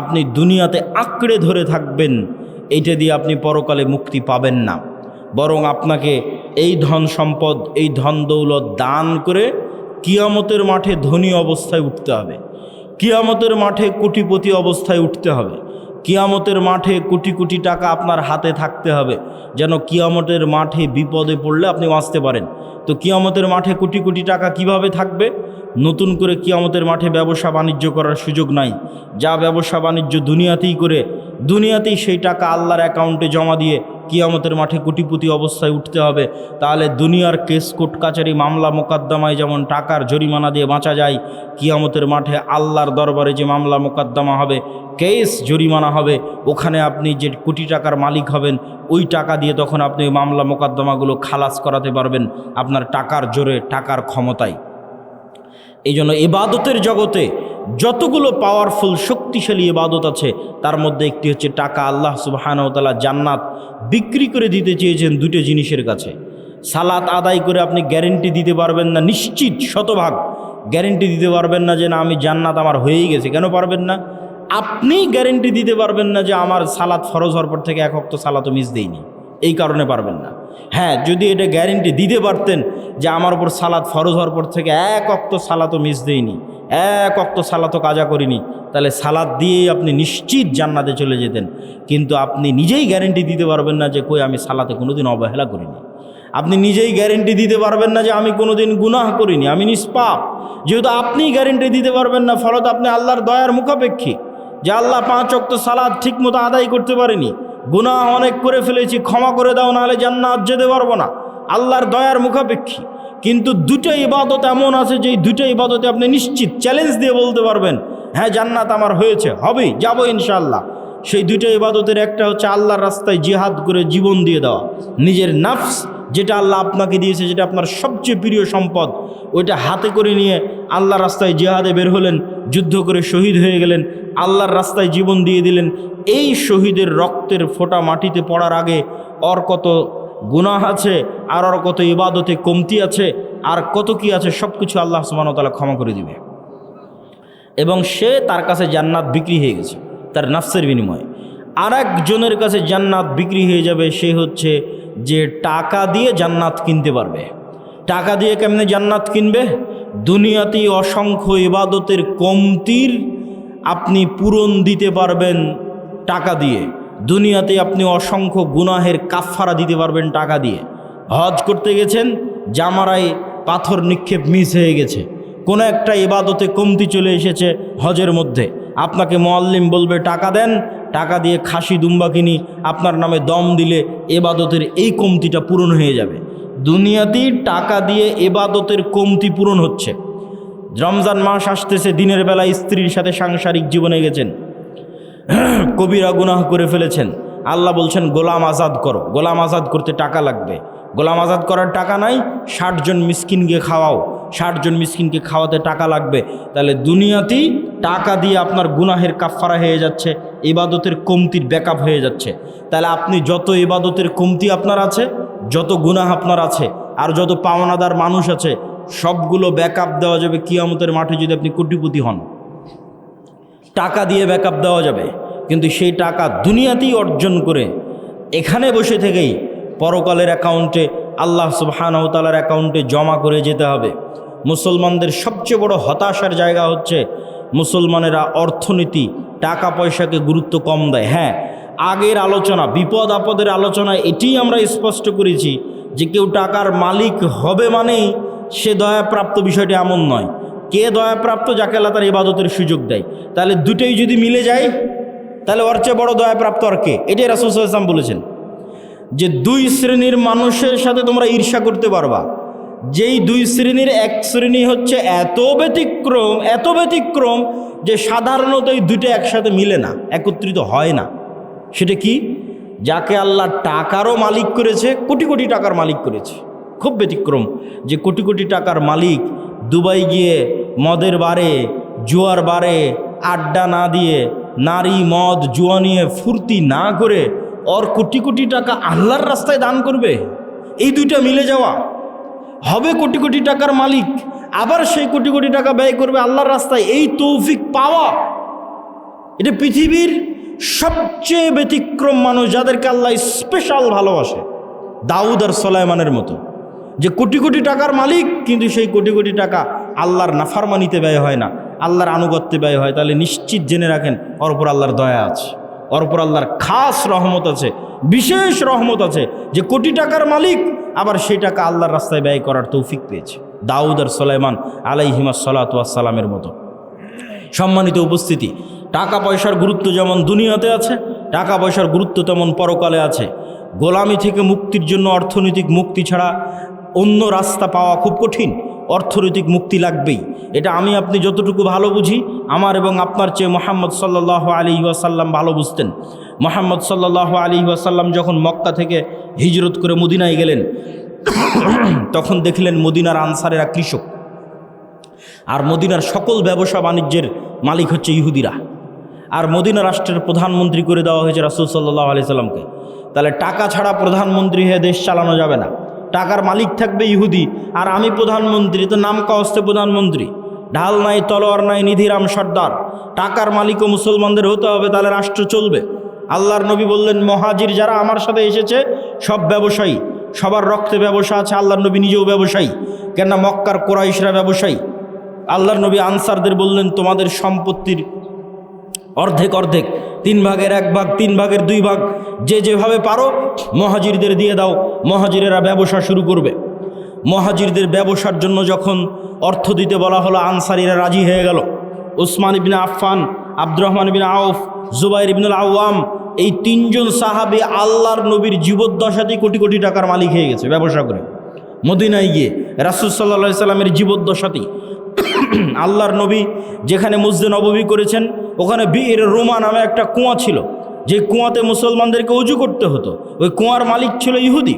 আপনি দুনিয়াতে আঁকড়ে ধরে থাকবেন, এইটা দিয়ে আপনি পরকালে মুক্তি পাবেন না। বরং আপনাকে এই ধন সম্পদ, এই ধন দৌলত দান করে কিয়ামতের মাঠে ধনী অবস্থায় উঠতে হবে, কিয়ামতের মাঠে কোটিপতি অবস্থায় উঠতে হবে, কিয়ামতের মাঠে কোটি কোটি টাকা আপনার হাতে থাকতে হবে, যেন কিয়ামতের মাঠে বিপদে পড়লে আপনি বাঁচতে পারেন। তো কিয়ামতের মাঠে কোটি কোটি টাকা কিভাবে থাকবে? নতুন করে কিয়ামতের মাঠে ব্যবসা বাণিজ্য করার সুযোগ নাই। যা ব্যবসা বাণিজ্য দুনিয়াতেই করে, দুনিয়াতেই সেই টাকা আল্লাহর অ্যাকাউন্টে জমা দিয়ে কিয়ামতের মাঠে কোটিপতি অবস্থায় উঠতে হবে। তাহলে দুনিয়ার কেস, কোর্ট কাচারি, মামলা মোকদ্দমায় যেমন টাকার জরিমানা দিয়ে বাঁচা যায়, কিয়ামতের মাঠে আল্লাহর দরবারে যে মামলা মোকদ্দমা হবে, কেস জরিমানা হবে, ওখানে আপনি যে কোটি টাকার মালিক হবেন, ওই টাকা দিয়ে তখন আপনি ওই মামলা মোকদ্দমাগুলো খালাস করাতে পারবেন আপনার টাকার জোরে, টাকার ক্ষমতায়। এই জন্য ইবাদতের জগতে যতগুলো পাওয়ারফুল শক্তিশালী ইবাদত আছে, তার মধ্যে একটি হচ্ছে টাকা। আল্লাহ সুবহানাহু ওয়া তাআলা জান্নাত বিক্রি করে দিতে চেয়েছেন দুটো জিনিসের কাছে। সালাত আদায় করে আপনি গ্যারেন্টি দিতে পারবেন না, নিশ্চিত শতভাগ গ্যারেন্টি দিতে পারবেন না যে না আমি জান্নাত আমার হয়েই গেছে। কেন পারবেন না? আপনি গ্যারেন্টি দিতে পারবেন না যে আমার সালাত ফরজ হওয়ার পর থেকে 1 ওয়াক্ত সালাতও মিস দেয়নি, এই কারণে পারবেন না। হ্যাঁ, যদি এটা গ্যারেন্টি দিতে পারতেন যে আমার উপর সালাত ফরজ হওয়ার পর থেকে 1 ওয়াক্ত সালাতও মিস দেয়নি, 1 ওয়াক্ত সালাতও কাজা করিনি, তাহলে সালাত দিয়েই আপনি নিশ্চিত জান্নাতে চলে যেতেন। কিন্তু আপনি নিজেই গ্যারেন্টি দিতে পারবেন না যে কই আমি সালাতে কোনোদিন অবহেলা করিনি। আপনি নিজেই গ্যারেন্টি দিতে পারবেন না যে আমি কোনোদিন গুনাহ করিনি, আমি নিষ্পাপ। যেহেতু আপনি গ্যারেন্টি দিতে পারবেন না, ফলত আপনি আল্লাহর দয়ার মুখাপেক্ষী যে আল্লাহ 5 ওয়াক্ত সালাত ঠিক মতো আদায় করতে পারিনি, গুনাহ অনেক করে ফেলেছি, ক্ষমা করে দাও, নাহলে জান্নাত যেতে পারবো না, আল্লাহর দয়ার মুখাপেক্ষী। কিন্তু দুটো ইবাদত এমন আছে যে দুটো ইবাদতে আপনি নিশ্চিত চ্যালেঞ্জ দিয়ে বলতে পারবেন হ্যাঁ জান্নাত আমার হয়েছে, হবেই, যাবো ইনশাআল্লাহ। সেই দুটো ইবাদতের একটা হচ্ছে আল্লাহর রাস্তায় জিহাদ করে জীবন দিয়ে দেওয়া, নিজের নফস যেটা আল্লাহ আপনাকে দিয়েছে, যেটা আপনার সবচেয়ে প্রিয় সম্পদ, ওইটা হাতে করে নিয়ে আল্লাহর রাস্তায় জিহাদে বের হলেন, যুদ্ধ করে শহীদ হয়ে গেলেন, আল্লাহর রাস্তায় জীবন দিয়ে দিলেন। এই শহীদের রক্তের ফোঁটা মাটিতে পড়ার আগে ওর কত গুনাহ আছে, আর ওর কত ইবাদতে কমতি আছে, আর কত কি আছে, সব কিছু আল্লাহ সুবহানাহু ওয়া তাআলা ক্ষমা করে দিবে। এবং সে তার কাছে জান্নাত বিক্রি হয়ে গেছে তার নফসের বিনিময়ে। আর একজনের কাছে জান্নাত বিক্রি হয়ে যাবে, সে হচ্ছে যে টাকা দিয়ে জান্নাত কিনতে পারবে। টাকা দিয়ে কেমনে জান্নাত কিনবে? দুনিয়াতেই অসংখ্য ইবাদতের কমতির আপনি পূরণ দিতে পারবেন টাকা দিয়ে। দুনিয়াতে আপনি অসংখ্য গুনাহের কাফফারা দিতে পারবেন টাকা দিয়ে। হজ করতে গেছেন, জামারায় পাথর নিক্ষেপ মিস হয়ে গেছে, কোনো একটা ইবাদতে কমতি চলে এসেছে হজের মধ্যে, আপনাকে মুআল্লিম বলবে টাকা দেন, টাকা দিয়ে খাসি দুম্বা কিনি, আপনার নামে দম দিলে ইবাদতের এই কমতিটা পূরণ হয়ে যাবে। দুনিয়াতেই টাকা দিয়ে ইবাদতের কমতি পূরণ হচ্ছে। রমজান মাস আসতেছে, দিনের বেলা স্ত্রীর সাথে সাংসারিক জীবনে গেছেন, কবিরা গুনাহ করে ফেলেছেন, আল্লাহ বলছেন গোলাম আজাদ করো। গোলাম আজাদ করতে টাকা লাগবে, গোলাম আজাদ করার টাকা নাই, 60 জন মিসকিনকে খাওয়াও, 60 জন মিসকিনকে খাওয়াতে টাকা লাগবে। তাহলে দুনিয়াতেই টাকা দিয়ে আপনার গুনাহের কাফফারা হয়ে যাচ্ছে, ইবাদতের কমতির ব্যাকআপ হয়ে যাচ্ছে। তাহলে আপনি যত ইবাদতের কমতি আপনার আছে, যত গুনাহ আপনার আছে, আর যত পাওনাদার মানুষ আছে, সবগুলো ব্যাকআপ দেওয়া যাবে কিয়ামতের মাঠে যদি আপনি কোটিপতি হন। টাকা দিয়ে ব্যাকআপ দেওয়া যাবে, কিন্তু সেই টাকা দুনিয়াতেই অর্জন করে এখানে বসে থেকেই পরকালের অ্যাকাউন্টে, আল্লাহ সুবহানাহু ওয়া তাআলার অ্যাকাউন্টে জমা করে যেতে হবে। মুসলমানদের সবচেয়ে বড় হতাশার জায়গা হচ্ছে মুসলমানেরা অর্থনীতি, টাকা পয়সাকে গুরুত্ব কম দেয়। হ্যাঁ, আগের আলোচনা, বিপদ আপদের আলোচনায় এটি আমরা স্পষ্ট করেছি যে কেউ টাকার মালিক হবে মানেই সে দয়াপ্রাপ্ত, বিষয়টি এমন নয়। কে দয়াপ্রাপ্ত? যাকে আল্লাহ তার ইবাদতের সুযোগ দেয়। তাহলে দুটোই যদি মিলে যায়, তাহলে ওর চেয়ে বড় দয়াপ্রাপ্ত আর কে? এটাই রাসূল সাল্লাল্লাহু আলাইহি ওয়াসাল্লাম বলেছেন যে 2 শ্রেণীর মানুষের সাথে তোমরা ঈর্ষা করতে পারবা, যেই 2 শ্রেণীর এক শ্রেণী হচ্ছে এত ব্যতিক্রম যে সাধারণত এই দুটো একসাথে মিলে না, একত্রিত হয় না। সেটা কি? যাকে আল্লাহ টাকারও মালিক করেছে, কোটি কোটি টাকার মালিক করেছে। খুব ব্যতিক্রম যে কোটি কোটি টাকার মালিক দুবাই গিয়ে মদের বারে, জুয়ার বারে আড্ডা না দিয়ে, নারী মদ জুয়া নিয়ে ফুর্তি না করে ওর কোটি কোটি টাকা আল্লাহর রাস্তায় দান করবে। এই দুইটা মিলে যাওয়া, হবে কোটি কোটি টাকার মালিক, আবার সেই কোটি কোটি টাকা ব্যয় করবে আল্লাহর রাস্তায়। এই তৌফিক পাওয়া, এটা পৃথিবীর সবচেয়ে ব্যতিক্রম মানুষ, যাদেরকে আল্লাহ স্পেশাল ভালোবাসে, দাউদ আর সুলাইমানের মতো, যে কোটি কোটি টাকার মালিক, কিন্তু সেই কোটি কোটি টাকা আল্লাহর নাফরমানিতে ব্যয় হয় না, আল্লাহর আনুগত্যে ব্যয় হয়। তাহলে নিশ্চিত জেনে রাখেন ওর উপর আল্লাহর দয়া আছে, ওর উপর আল্লাহর খাস রহমত আছে, বিশেষ রহমত আছে, যে কোটি টাকার মালিক আবার সেই টাকা আল্লাহর রাস্তায় ব্যয় করার তৌফিক পেয়েছে, দাউদ আর সুলাইমান আলাইহিমাস সালাতু ওয়াস সালামের মতো। সম্মানিত উপস্থিতি, টাকা পয়সার গুরুত্ব যেমন দুনিয়াতে আছে, টাকা পয়সার গুরুত্ব তেমন পরকালে আছে। গোলামি থেকে মুক্তির জন্য অর্থনৈতিক মুক্তি ছাড়া অন্য রাস্তা পাওয়া খুব কঠিন। অর্থনৈতিক মুক্তি লাগবেই, এটা আমি আপনি যতটুকু ভালো বুঝি, আমার এবং আপনার চেয়ে মুহাম্মদ সাল্লাল্লাহু আলাইহি ওয়াসাল্লাম ভালো বুঝতেন। মুহাম্মদ সাল্লাল্লাহু আলাইহি ওয়াসাল্লাম যখন মক্কা থেকে হিজরত করে মদিনায় গেলেন, তখন দেখলেন মদিনার আনসারেরা কৃষক, আর মদিনার সকল ব্যবসা বাণিজ্যের মালিক হচ্ছে ইহুদিরা, আর মদিনা রাষ্ট্রের প্রধানমন্ত্রী করে দেওয়া হয়েছে রাসূল সাল্লাল্লাহু আলাইহি সাল্লামকে। তাহলে টাকা ছাড়া প্রধানমন্ত্রী হয়ে দেশ চালানো যাবে না, টাকার মালিক থাকবে ইহুদি, আর আমি প্রধানমন্ত্রী, তো নাম কাওয়াস্তে প্রধানমন্ত্রী, ঢাল নাই তলোয়ার নাই নিধিরাম সর্দার। টাকার মালিকও মুসলমানদের হতে হবে, তাহলে রাষ্ট্র চলবে। আল্লাহর নবী বললেন, মহাজির যারা আমার সাথে এসেছে সব ব্যবসায়ী, সবার রক্তে ব্যবসা আছে। আল্লাহর নবী নিজেও ব্যবসায়ী, কেননা মক্কার কোরাইশরা ব্যবসায়ী। আল্লাহর নবী আনসারদের বললেন, তোমাদের সম্পত্তির অর্ধেক অর্ধেক, 3 ভাগের 1 ভাগ, 3 ভাগের 2 ভাগ, যে যেভাবে পারো মহাজিরদের দিয়ে দাও, মহাজিরেরা ব্যবসা শুরু করবে। মহাজিরদের ব্যবসার জন্য যখন অর্থ দিতে বলা হলো, আনসারীরা রাজি হয়ে গেল। উসমান ইবনে আফফান, আব্দুর রহমান ইবনে আউফ, জুবাইর ইবনুল আওয়াম, এই 3 জন সাহাবী আল্লাহর নবীর জীবদ্দশাতেই কোটি কোটি টাকার মালিক হয়ে গেছে ব্যবসা করে। মদিনায় গিয়ে রাসূল সাল্লাল্লাহু আলাইহি সাল্লামের জীবদ্দশাতেই আল্লাহর নবী যেখানে মসজিদে নববী করেছেন, ওখানে বীর রোমা নামে একটা কুয়া ছিল, যে কুয়াতে মুসলমানদেরকে উজু করতে হতো। ওই কুয়ার মালিক ছিল ইহুদি।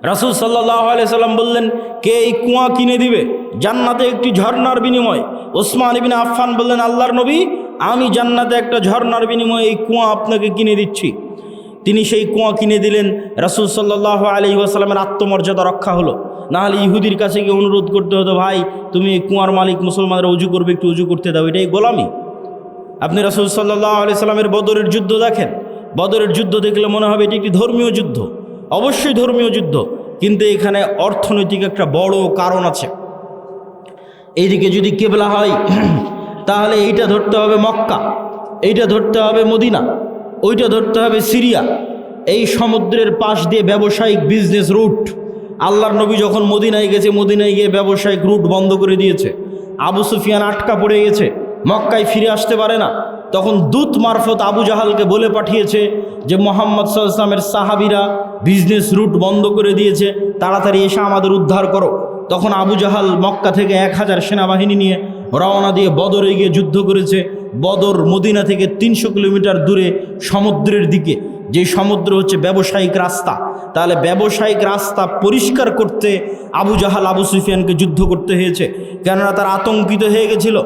রাসূল সাল্লাল্লাহু আলাইহি সাল্লাম বললেন, কে এই কুয়া কিনে দিবে জান্নাতে একটি ঝর্ণার বিনিময়ে? ওসমান ইবনে আফফান বললেন, আল্লাহর নবী, আমি জান্নাতে একটা ঝর্ণার বিনিময়ে এই কুয়া আপনাকে কিনে দিচ্ছি। তিনি সেই কুয়া কিনে দিলেন। রাসূল সাল্লাল্লাহু আলাইহি ওয়াসাল্লামের আত্মমর্যাদা রক্ষা হলো। নাহলে ইহুদির কাছে গিয়ে অনুরোধ করতে হতো, ভাই তুমি এই কুয়ার মালিক, মুসলমানরা উজু করবে, একটু উজু করতে দাও। এটাই গোলামি। আপনি রাসূল সাল্লাল্লাহু আলাইহি সাল্লামের বদরের যুদ্ধ দেখেন। বদরের যুদ্ধ দেখলে মনে হবে এটি একটি ধর্মীয় যুদ্ধ, অবশ্যই ধর্মীয় যুদ্ধ, কিন্তু এখানে অর্থনৈতিক একটা বড় কারণ আছে। এইদিকে যদি কিবলা হয় তাহলে এইটা ধরতে হবে মক্কা, এইটা ধরতে হবে মদিনা, ওইটা ধরতে হবে সিরিয়া। এই সমুদ্রের পাশ দিয়ে ব্যবসায়িক বিজনেস রুট। আল্লাহর নবী যখন মদিনায় গেছে, মদিনায় গিয়ে ব্যবসায়িক রুট বন্ধ করে দিয়েছে। আবু সুফিয়ান আটকা পড়ে গেছে, মক্কায় ফিরে আসতে পারে না। তখন দূত মারফত আবু জাহালকে বলে পাঠিয়েছে যে মুহাম্মদ সাল্লাল্লাহু আলাইহি ওয়াসাল্লামের সাহাবীরা বিজনেস রুট বন্ধ করে দিয়েছে, তাড়াতাড়ি এসে আমাদের উদ্ধার করো। তখন আবু জাহাল মক্কা থেকে 1000 সেনাবাহিনী নিয়ে রওনা দিয়ে বদরে গিয়ে যুদ্ধ করেছে। বদর মদিনা থেকে 300 কিলোমিটার দূরে সমুদ্রের দিকে, যে সমুদ্র হচ্ছে ব্যবসায়িক রাস্তা। তাহলে ব্যবসায়িক রাস্তা পরিষ্কার করতে আবু জাহাল আবু সুফিয়ানকে যুদ্ধ করতে হয়েছে, কেননা তারা আতঙ্কিত হয়ে গেছিল।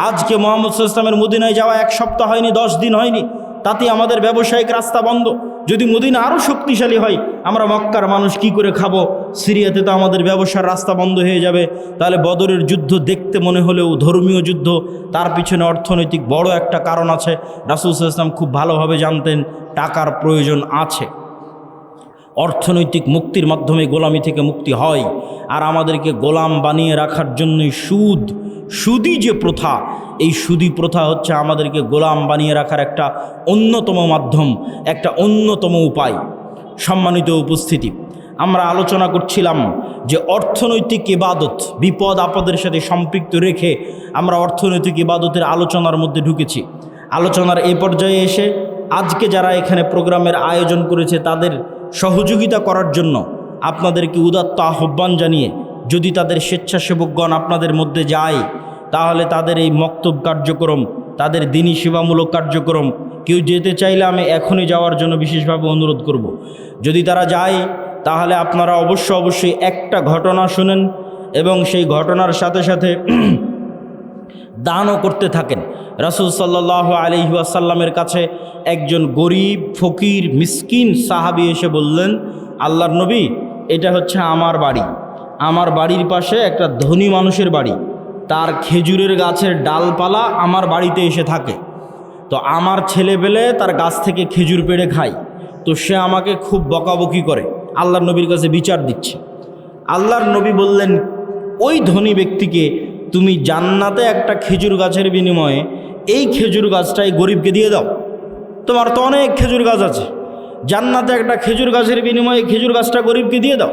আজকে মুহাম্মদ সাল্লাল্লাহু আলাইহি ওয়াসাল্লামের মদিনায় যাওয়া 1 সপ্তাহ হয়নি, 10 দিন হয়নি, তাতে আমাদের ব্যবসায়িক রাস্তা বন্ধ। যদি মদিনা আরও শক্তিশালী হয়, আমরা মক্কার মানুষ কি করে খাবো? সিরিয়াতে তো আমাদের ব্যবসার রাস্তা বন্ধ হয়ে যাবে। তাহলে বদরের যুদ্ধ দেখতে মনে হলেও ধর্মীয় যুদ্ধ, তার পিছনে অর্থনৈতিক বড় একটা কারণ আছে। রাসূল সাল্লাল্লাহু আলাইহি ওয়াসাল্লাম খুব ভালোভাবে জানতেন টাকার প্রয়োজন আছে। অর্থনৈতিক মুক্তির মাধ্যমে গোলামি থেকে মুক্তি হয়। আর আমাদেরকে গোলাম বানিয়ে রাখার জন্যই সুদি যে প্রথা, এই সুদি প্রথা হচ্ছে আমাদেরকে গোলাম বানিয়ে রাখার একটা অন্যতম মাধ্যম, একটা অন্যতম উপায়। সম্মানিত উপস্থিতি, আমরা আলোচনা করছিলাম যে অর্থনৈতিক ইবাদত বিপদ আপদের সাথে সম্পৃক্ত রেখে আমরা অর্থনৈতিক ইবাদতের আলোচনার মধ্যে ঢুকেছি। আলোচনার এই পর্যায়ে এসে আজকে যারা এখানে প্রোগ্রামের আয়োজন করেছে তাদের সহযোগিতা করার জন্য আপনাদেরকে উদাত্ত আহ্বান জানিয়ে, যদি তাদের স্বেচ্ছাসেবকগণ আপনাদের মধ্যে যায়, তাহলে তাদের এই মক্তব কার্যক্রম, তাদের দ্বীনি সেবামূলক কার্যক্রম কেউ যেতে চাইলে আমি এখনই যাওয়ার জন্য বিশেষভাবে অনুরোধ করব। যদি তারা যায় তাহলে আপনারা অবশ্যই একটা ঘটনা শুনেন এবং সেই ঘটনার সাথে সাথে দানও করতে থাকেন। রাসূল সাল্লাল্লাহু আলাইহি ওয়াসাল্লামের কাছে একজন গরিব ফকির মিসকিন সাহাবী এসে বললেন, আল্লাহর নবী, এটা হচ্ছে আমার বাড়ি, আমার বাড়ির পাশে একটা ধনী মানুষের বাড়ি, তার খেজুরের গাছের ডালপালা আমার বাড়িতে এসে থাকে। তো আমার ছেলেবেলে তার গাছ থেকে খেজুর পেড়ে খায়, তো সে আমাকে খুব বকাবকি করে, আল্লাহর নবীর কাছে বিচার দিচ্ছে। আল্লাহর নবী বললেন, ওই ধনী ব্যক্তিকে তুমি জান্নাতে একটা খেজুর গাছের বিনিময়ে এই খেজুর গাছটাই গরিবকে দিয়ে দাও। তোমার তো অনেক খেজুর গাছ আছে, জান্নাতে একটা খেজুর গাছের বিনিময়ে খেজুর গাছটা গরিবকে দিয়ে দাও।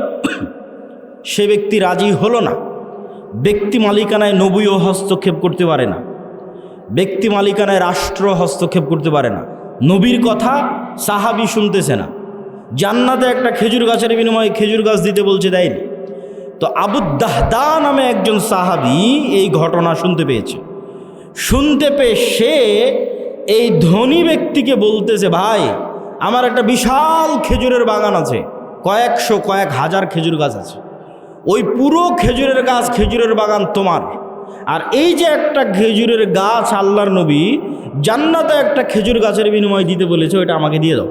সে ব্যক্তি রাজি হলো না। ব্যক্তি মালিকানায় নবীও হস্তক্ষেপ করতে পারে না, ব্যক্তি মালিকানায় রাষ্ট্র হস্তক্ষেপ করতে পারে না। নবীর কথা সাহাবী শুনতেছে না, জান্নাতে একটা খেজুর গাছের বিনিময়ে খেজুর গাছ দিতে বলছে, দেয়নি। তো আবু দাহদা নামে একজন সাহাবী এই ঘটনা শুনতে পেয়েছে। শুনতে পেয়ে সে এই ধনী ব্যক্তিকে বলতেছে, ভাই, আমার একটা বিশাল খেজুরের বাগান আছে, কয়েক হাজার খেজুর গাছ আছে, ওই পুরো খেজুরের গাছ, খেজুরের বাগান তোমার। আর এই যে একটা খেজুরের গাছ আল্লাহর নবী জান্নাতে একটা খেজুর গাছের বিনিময়ে দিতে বলেছে, ওইটা আমাকে দিয়ে দাও।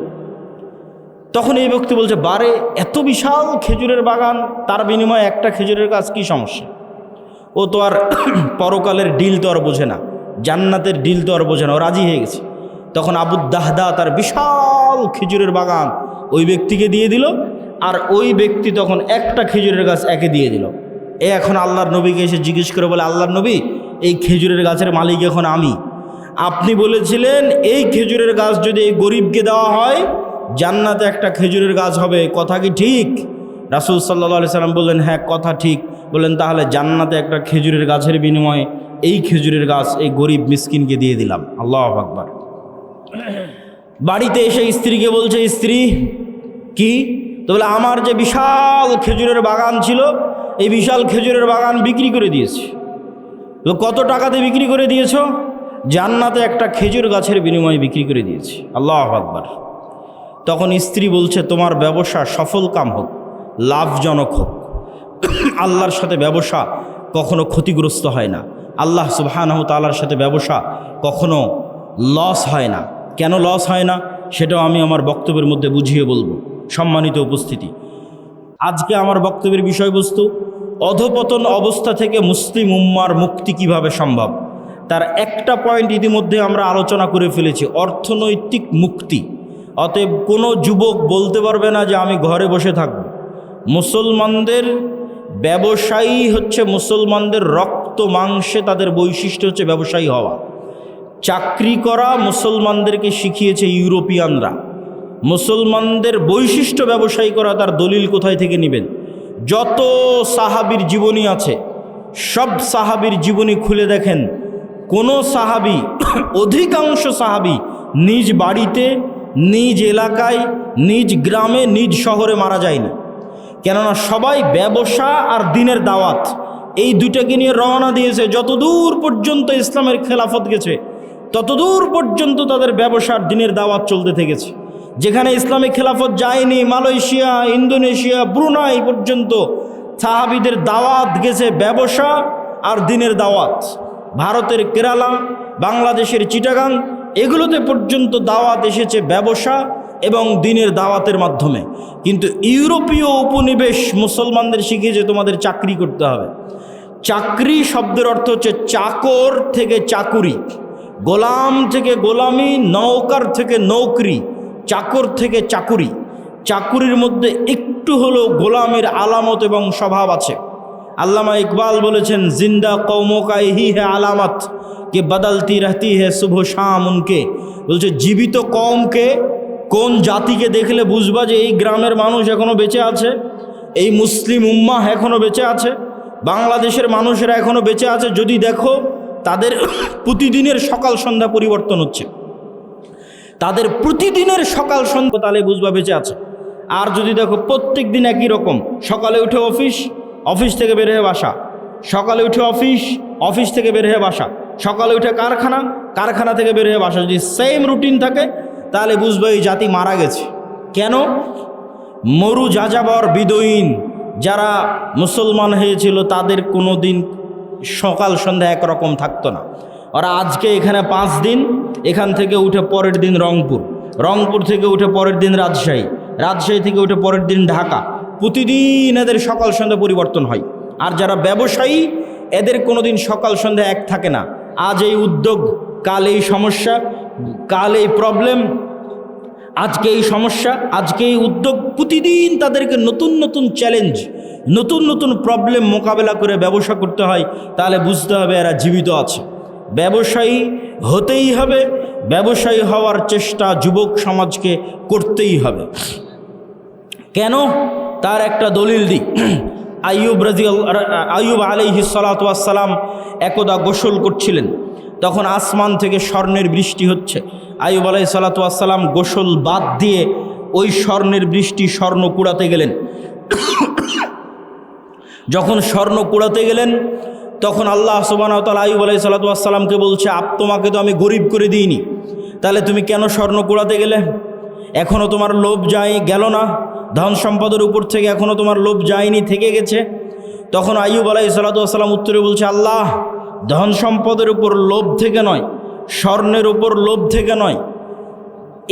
তখন এই ব্যক্তি বলছে, বারে, এত বিশাল খেজুরের বাগান, তার বিনিময়ে একটা খেজুরের গাছ, কি সমস্যা? ও তো আর পরকালের ডিল তো আর বোঝে না, জান্নাতের ডিল তো আর বোঝে না, ও রাজি হয়ে গেছে। তখন আবু দাহদা তার বিশাল খেজুরের বাগান ওই ব্যক্তিকে দিয়ে দিল, আর ওই ব্যক্তি তখন একটা খেজুরের গাছ একে দিয়ে দিল। এখন আল্লাহর নবীকে এসে জিজ্ঞেস করে বলে, আল্লাহর নবী, এই খেজুরের গাছের মালিক এখন আমি, আপনি বলেছিলেন এই খেজুরের গাছ যদি এই গরিবকে দেওয়া হয় জান্নাতে একটা খেজুরের গাছ হবে, কথা কি ঠিক? রাসূল সাল্লাল্লাহু আলাইহি সাল্লাম বললেন, হ্যাঁ, কথা ঠিক। বললেন, তাহলে জান্নাতে একটা খেজুরের গাছের বিনিময়ে এই খেজুরের গাছ এই গরিব মিসকিনকে দিয়ে দিলাম। আল্লাহু আকবার। বাড়িতে এসে স্ত্রীকে বলছে, স্ত্রী, কি? তো বলে, আমার যে বিশাল খেজুরের বাগান ছিল, এই বিশাল খেজুরের বাগান বিক্রি করে দিয়েছি। তো কত টাকাতে বিক্রি করে দিয়েছ? জান্নাতে একটা খেজুর গাছের বিনিময়ে বিক্রি করে দিয়েছি। আল্লাহু আকবার। তখন স্ত্রী বলছে, তোমার ব্যবসা সফল কাম হোক, লাভজনক হোক। আল্লাহর সাথে ব্যবসা কখনো ক্ষতিগ্রস্ত হয় না। আল্লাহ সুবহানাহু তাআলার সাথে ব্যবসা কখনো লস হয় না। কেন লস হয় না সেটাও আমি আমার বক্তব্যের মধ্যে বুঝিয়ে বলবো। সম্মানিত উপস্থিতি, আজকে আমার বক্তব্যের বিষয়বস্তু অধপতন অবস্থা থেকে মুসলিম উম্মার মুক্তি কিভাবে সম্ভব, তার একটা পয়েন্ট ইতিমধ্যে আমরা আলোচনা করে ফেলেছি, অর্থনৈতিক মুক্তি। অতএব কোনো যুবক বলতে পারবে না যে আমি ঘরে বসে থাকব। মুসলমানদের ব্যবসায়ী হচ্ছে, মুসলমানদের রক্ত মাংসে তাদের বৈশিষ্ট্য হচ্ছে ব্যবসায়ী হওয়া। চাকরি করা মুসলমানদেরকে শিখিয়েছে ইউরোপিয়ানরা। মুসলমানদের বৈশিষ্ট্য ব্যবসায়ী করা, তার দলিল কোথায় থেকে নেবেন? যত সাহাবীর জীবনী আছে সব সাহাবীর জীবনী খুলে দেখেন, কোনো সাহাবী, অধিকাংশ সাহাবী নিজ বাড়িতে, নিজ এলাকায়, নিজ গ্রামে, নিজ শহরে মারা যায়নি। কেননা সবাই ব্যবসা আর দিনের দাওয়াত এই দুইটাকে নিয়ে রওনা দিয়েছে। যতদূর পর্যন্ত ইসলামের খেলাফত গেছে ততদূর পর্যন্ত তাদের ব্যবসার দিনের দাওয়াত চলতে থেকেছে। যেখানে ইসলামিক খেলাফত যায়নি, মালয়েশিয়া, ইন্দোনেশিয়া, ব্রুনাই পর্যন্ত সাহাবীদের দাওয়াত গেছে ব্যবসা আর দিনের দাওয়াত। ভারতের কেরালা, বাংলাদেশের চিটাগাং, এগুলোতে পর্যন্ত দাওয়াত এসেছে ব্যবসা এবং দিনের দাওয়াতের মাধ্যমে। কিন্তু ইউরোপীয় উপনিবেশ মুসলমানদের শিখিয়েছে তোমাদের চাকরি করতে হবে। চাকরি শব্দের অর্থ হচ্ছে চাকর থেকে চাকুরি, গোলাম থেকে গোলামি, নৌকার থেকে নৌকরি, চাকর থেকে চাকুরি। চাকুরির মধ্যে একটু হলেও গোলামের আলামত এবং স্বভাব আছে। আল্লামা ইকবাল বলেছেন, জিন্দা কৌমো কা ইহি হে আলামত কে বদলতি রহতি হে শুভ শাম উনকে। বলছে জীবিত কওমকে, কোন জাতিকে দেখলে বুঝবা যে এই গ্রামের মানুষ এখনও বেঁচে আছে, এই মুসলিম উম্মাহ এখনও বেঁচে আছে, বাংলাদেশের মানুষেরা এখনও বেঁচে আছে। যদি দেখো তাদের প্রতিদিনের সকাল সন্ধ্যা পরিবর্তন হচ্ছে, তাদের প্রতিদিনের সকাল সন্ধ্যা, তাহলে বুঝবা বেঁচে আছে। আর যদি দেখো প্রত্যেক দিন একই রকম, সকালে উঠে অফিস, অফিস থেকে বের হয়ে বাসা, সকালে উঠে অফিস, অফিস থেকে বের হয়ে বাসা, সকালে উঠে কারখানা, কারখানা থেকে বের হয়ে বাসা, যদি সেম রুটিন থাকে তাহলে বুঝবে এই জাতি মারা গেছে। কেন? মরু যাযাবর বিদয়ীন যারা মুসলমান হয়েছিল তাদের কোনো দিন সকাল সন্ধ্যা একরকম থাকতো না। ওরা আজকে এখানে 5 দিন, এখান থেকে উঠে পরের দিন রংপুর, রংপুর থেকে উঠে পরের দিন রাজশাহী, রাজশাহী থেকে উঠে পরের দিন ঢাকা। প্রতিদিন এদের সকাল সন্ধ্যা পরিবর্তন হয়। আর যারা ব্যবসায়ী এদের কোনো দিন সকাল সন্ধ্যা এক থাকে না। আজ এই উদ্যোগ, কাল এই সমস্যা, কাল এই প্রবলেম, আজকে এই সমস্যা, আজকে এই উদ্যোগ। প্রতিদিন তাদেরকে নতুন নতুন চ্যালেঞ্জ, নতুন নতুন প্রবলেম মোকাবেলা করে ব্যবসা করতে হয়। তাহলে বুঝতে হবে এরা জীবিত আছে। ব্যবসায়ী হতেই হবে, ব্যবসায়ী হওয়ার চেষ্টা যুবক সমাজকে করতেই হবে। কেন? তার একটা দলিল দিই। আইয়ুব আলাইহিস সালাতু ওয়াস সালাম একদা গোসল করছিলেন, তখন আসমান থেকে স্বর্ণের বৃষ্টি হচ্ছে। আইয়ুব আলাইহিস সালাতু ওয়াস সালাম গোসল বাদ দিয়ে ওই স্বর্ণের বৃষ্টি, স্বর্ণ কুড়াতে গেলেন। যখন স্বর্ণ কুড়াতে গেলেন তখন আল্লাহ সুবহানাহু ওয়া তাআলা আইয়ুব আলাইহিস সালাতু ওয়াস সালামকে বলছে, তোমাকে তো আমি গরিব করে দিইনি, তাহলে তুমি কেন স্বর্ণ কুড়াতে গেলে? এখনও তোমার লোভ গেল না? ধন সম্পদের উপর থেকে এখনও তোমার লোভ যায়নি, থেকে গেছে? তখন আইয়ুব আলাইহিস সালাতু ওয়াস সালাম উত্তরে বলছে, আল্লাহ, ধন সম্পদের উপর লোভ থেকে নয়, স্বর্ণের উপর লোভ থেকে নয়,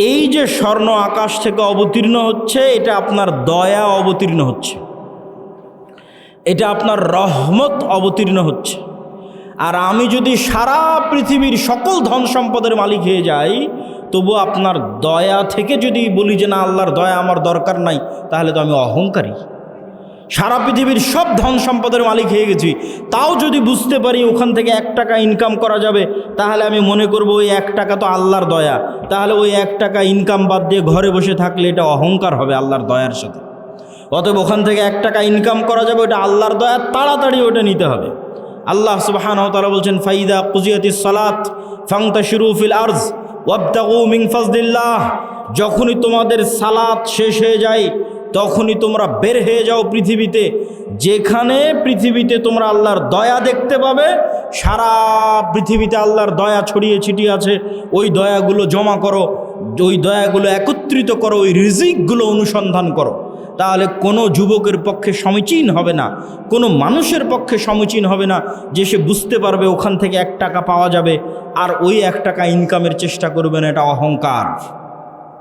এই যে স্বর্ণ আকাশ থেকে অবতীর্ণ হচ্ছে এটা আপনার দয়া অবতীর্ণ হচ্ছে, এটা আপনার রহমত অবতীর্ণ হচ্ছে। আর আমি যদি সারা পৃথিবীর সকল ধন সম্পদের মালিক হয়ে যাই, তবু আপনার দয়া থেকে যদি বলি যে না আল্লাহর দয়া আমার দরকার নাই, তাহলে তো আমি অহংকারী। সারা পৃথিবীর সব ধন সম্পদের মালিক হয়ে গেছি, তাও যদি বুঝতে পারি ওখান থেকে 1 টাকা ইনকাম করা যাবে, তাহলে আমি মনে করব ওই 1 টাকা তো আল্লাহর দয়া। তাহলে ওই 1 টাকা ইনকাম বাদ দিয়ে ঘরে বসে থাকলে এটা অহংকার হবে আল্লাহর দয়ার সাথে। অতএব ওখান থেকে 1 টাকা ইনকাম করা যাবে, ওটা আল্লাহর দয়া, তাড়াতাড়ি ওটা নিতে হবে। আল্লাহ সুবহানাহু ওয়া তাআলা বলছেন, ফাইদা কুজিয়াতিস সালাত ফান্তাশিরু ফিল আরজ ওয়াবতাগু মিন ফাজলিল্লাহ। যখনই তোমাদের সালাত শেষ হয়ে যায় তখনই তোমরা বের হয়ে যাও পৃথিবীতে। যেখানে পৃথিবীতে তোমরা আল্লাহর দয়া দেখতে পাবে, সারা পৃথিবীতে আল্লাহর দয়া ছড়িয়ে ছিটিয়ে আছে, ওই দয়াগুলো জমা করো, ওই দয়াগুলো একত্রিত করো, ওই রিজিকগুলো অনুসন্ধান করো। তাহলে কোনো যুবকের পক্ষে সমীচীন হবে না, কোনো মানুষের পক্ষে সমীচীন হবে না যে সে বুঝতে পারবে ওখান থেকে 1 টাকা পাওয়া যাবে আর ওই 1 টাকা ইনকামের চেষ্টা করবে না। এটা অহংকার।